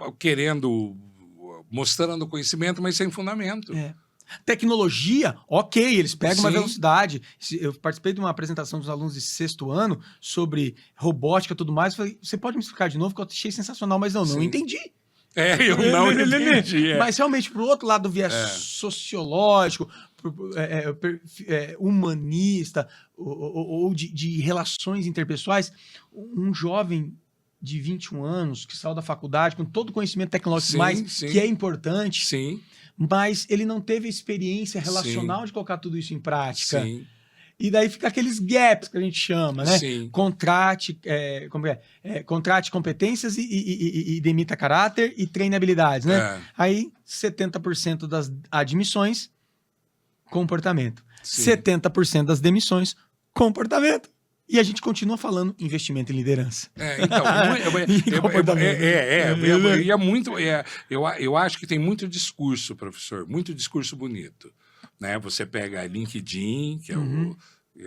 mostrando conhecimento, mas sem fundamento. Tecnologia, ok, eles pegam uma velocidade. Eu participei de uma apresentação dos alunos de 6º ano sobre robótica e tudo mais. Falei, você pode me explicar de novo, que eu achei sensacional, mas não entendi. Eu não entendi. Mas realmente, pro outro lado do viés sociológico, humanista, ou de relações interpessoais, um jovem de 21 anos que saiu da faculdade com todo o conhecimento tecnológico que é importante, mas ele não teve a experiência relacional de colocar tudo isso em prática. E daí fica aqueles gaps que a gente chama, né? Contrate competências e demita caráter e treine habilidades, né? Aí, 70% das admissões, comportamento. 70% das demissões, comportamento. E a gente continua falando investimento em liderança. Eu acho que tem muito discurso, professor, muito discurso bonito. Né? Você pega LinkedIn, que é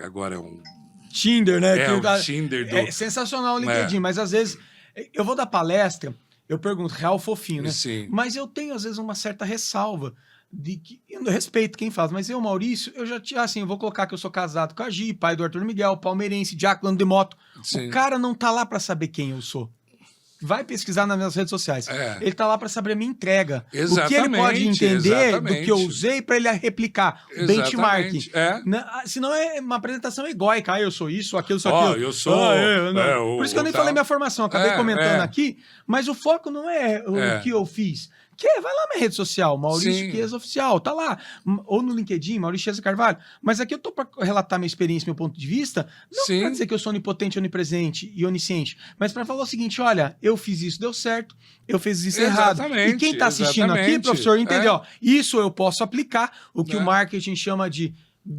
agora é um... Tinder, né? O Tinder do... É sensacional o LinkedIn, mas às vezes eu vou dar palestra, eu pergunto, real fofinho, né? Mas eu tenho às vezes uma certa ressalva. Eu respeito quem faz, mas eu, Maurício, eu já tinha, assim, eu vou colocar que eu sou casado com a Gi, pai do Arthur Miguel, palmeirense, diácono de moto. O cara não tá lá para saber quem eu sou. Vai pesquisar nas minhas redes sociais. Ele tá lá para saber a minha entrega. O que ele pode entender do que eu usei para ele replicar. Benchmarking. Senão é uma apresentação egóica. Eu sou isso, aquilo, sou aquilo. Eu sou... Por isso que eu nem falei minha formação. Acabei comentando aqui. Mas o foco não é o que eu fiz. Vai lá na minha rede social, Maurício Chiesa Oficial, tá lá. Ou no LinkedIn, Maurício Chiesa Carvalho. Mas aqui eu tô para relatar minha experiência, meu ponto de vista, não para dizer que eu sou onipotente, onipresente e onisciente, mas para falar o seguinte, olha, eu fiz isso, deu certo, eu fiz isso errado. E quem tá assistindo aqui, professor, entendeu? Isso eu posso aplicar, o que o marketing chama de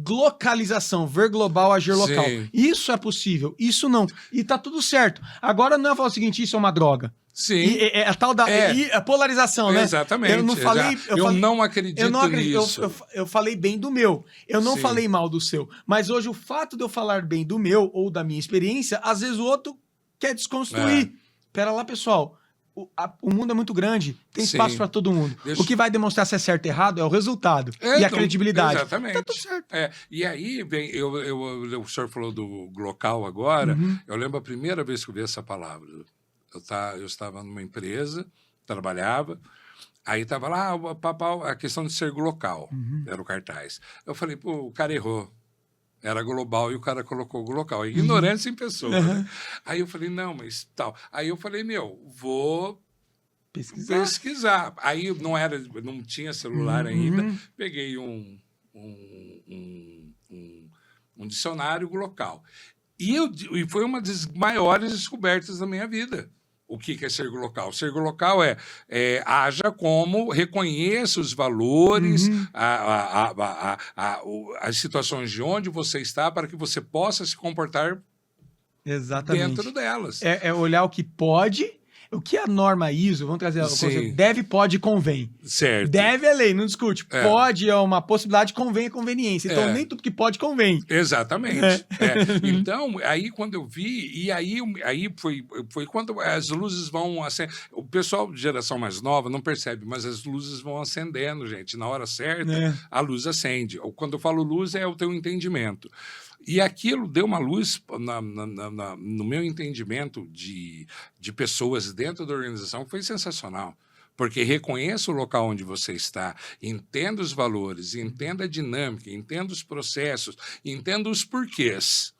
localização, ver global, agir local. Isso é possível, isso não. E tá tudo certo. Agora não é falar o seguinte, isso é uma droga. A tal da a polarização, né? Exatamente. Eu não falei... Eu não acredito nisso. Eu falei bem do meu. Eu não falei mal do seu. Mas hoje o fato de eu falar bem do meu ou da minha experiência, às vezes o outro quer desconstruir. Pera lá, pessoal. O mundo é muito grande. Tem espaço para todo mundo. O que vai demonstrar se é certo ou errado é o resultado e a credibilidade. Exatamente. Tá tudo certo. E aí, o senhor falou do local agora. Eu lembro a primeira vez que eu vi essa palavra. Eu estava numa empresa, trabalhava, aí estava lá a questão de ser local, era o cartaz. Eu falei, o cara errou, era global e o cara colocou local. Ignorância em pessoa. Né? Aí eu falei, não, mas tal. Aí eu falei, vou pesquisar. Aí não tinha celular ainda, peguei um dicionário local. E foi uma das maiores descobertas da minha vida. O que é ser local? Ser local haja como, reconheça os valores, as situações de onde você está para que você possa se comportar dentro delas. É olhar o que pode, o que a norma ISO, vamos trazer o conceito, deve, pode e convém. Certo. Deve é lei, não discute. Pode é uma possibilidade, convém é conveniência. Então, nem tudo que pode convém. Exatamente. Então, aí quando eu vi, e aí foi quando as luzes vão acendendo. O pessoal de geração mais nova não percebe, mas as luzes vão acendendo, gente. Na hora certa, a luz acende. Quando eu falo luz, é o teu entendimento. E aquilo deu uma luz no meu entendimento de pessoas dentro da organização que foi sensacional. Porque reconheça o local onde você está, entenda os valores, entenda a dinâmica, entenda os processos, entenda os porquês.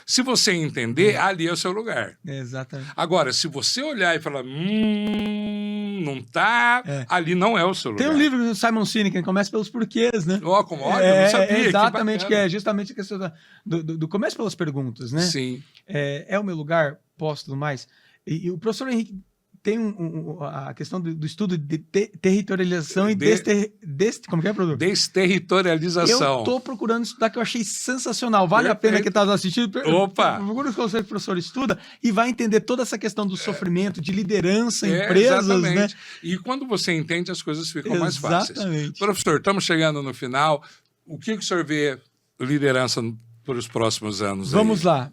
Se você entender, ali é o seu lugar. Exatamente. Agora, se você olhar e falar, não tá, ali não é o seu lugar. Tem um livro do Simon Sinek que começa pelos porquês, né? Como olha, eu não sabia. Exatamente, que é justamente a questão do começo pelas perguntas, né? Sim. É o meu lugar? propósito e tudo mais. E o professor Henrique tem a questão do estudo de territorialização e como que é, professor? Desterritorialização. Eu estou procurando estudar, que eu achei sensacional. Vale a pena quem está assistindo. Opa! Procura os conselhos que o professor estuda e vai entender toda essa questão do sofrimento, de liderança, empresas, exatamente. Né? E quando você entende, as coisas ficam mais fáceis. Exatamente. Professor, estamos chegando no final. O que o senhor vê liderança para os próximos anos? Vamos lá.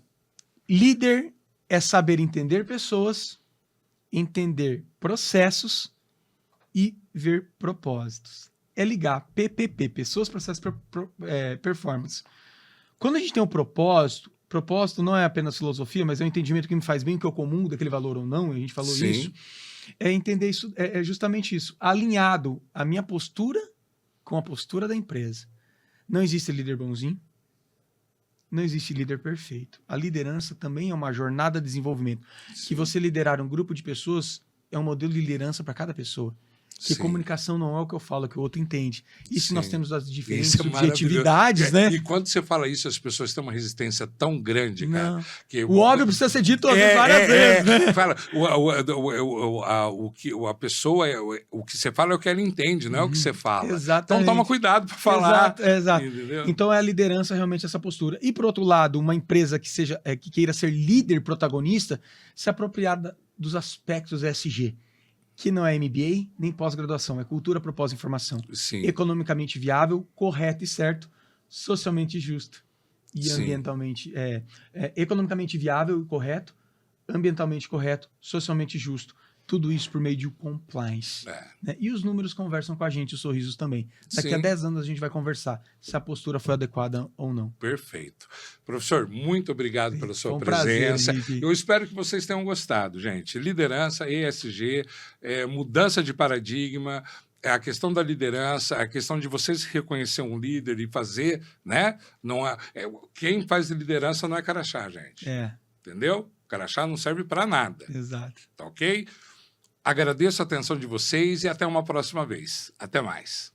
Líder é saber entender pessoas, entender processos e ver propósitos. É ligar PPP, pessoas, processos, performance. Quando a gente tem um propósito não é apenas filosofia, mas é um entendimento que me faz bem, que eu comungo daquele valor ou não, a gente falou isso. É entender isso, é justamente isso. Alinhado a minha postura com a postura da empresa. Não existe líder bonzinho, não existe líder perfeito. A liderança também é uma jornada de desenvolvimento. Sim. Que você liderar um grupo de pessoas é um modelo de liderança para cada pessoa. Que comunicação não é o que eu falo, é o que o outro entende. Isso nós temos as diferentes subjetividades, né? E quando você fala isso, as pessoas têm uma resistência tão grande, cara. Que o óbvio precisa ser dito várias vezes, né? Fala, a pessoa, o que você fala é o que ela entende, não é o que você fala. Exatamente. Então toma cuidado para falar. Exato. Então é a liderança realmente essa postura. E por outro lado, uma empresa que queira ser líder protagonista, se apropriar dos aspectos ESG. Que não é MBA nem pós-graduação, é cultura, propósito e informação. Sim. Economicamente viável, correto e certo, socialmente justo e ambientalmente... economicamente viável e correto, ambientalmente correto, socialmente justo. Tudo isso por meio de compliance. Né? E os números conversam com a gente, os sorrisos também. Daqui a 10 anos a gente vai conversar se a postura foi adequada ou não. Perfeito. Professor, muito obrigado pela sua presença. Prazer, eu espero que vocês tenham gostado, gente. Liderança, ESG, mudança de paradigma, a questão da liderança, a questão de vocês reconhecer um líder e fazer, né? Não quem faz liderança não é crachá, gente. Entendeu? Crachá não serve para nada. Exato. Tá ok? Agradeço a atenção de vocês e até uma próxima vez. Até mais.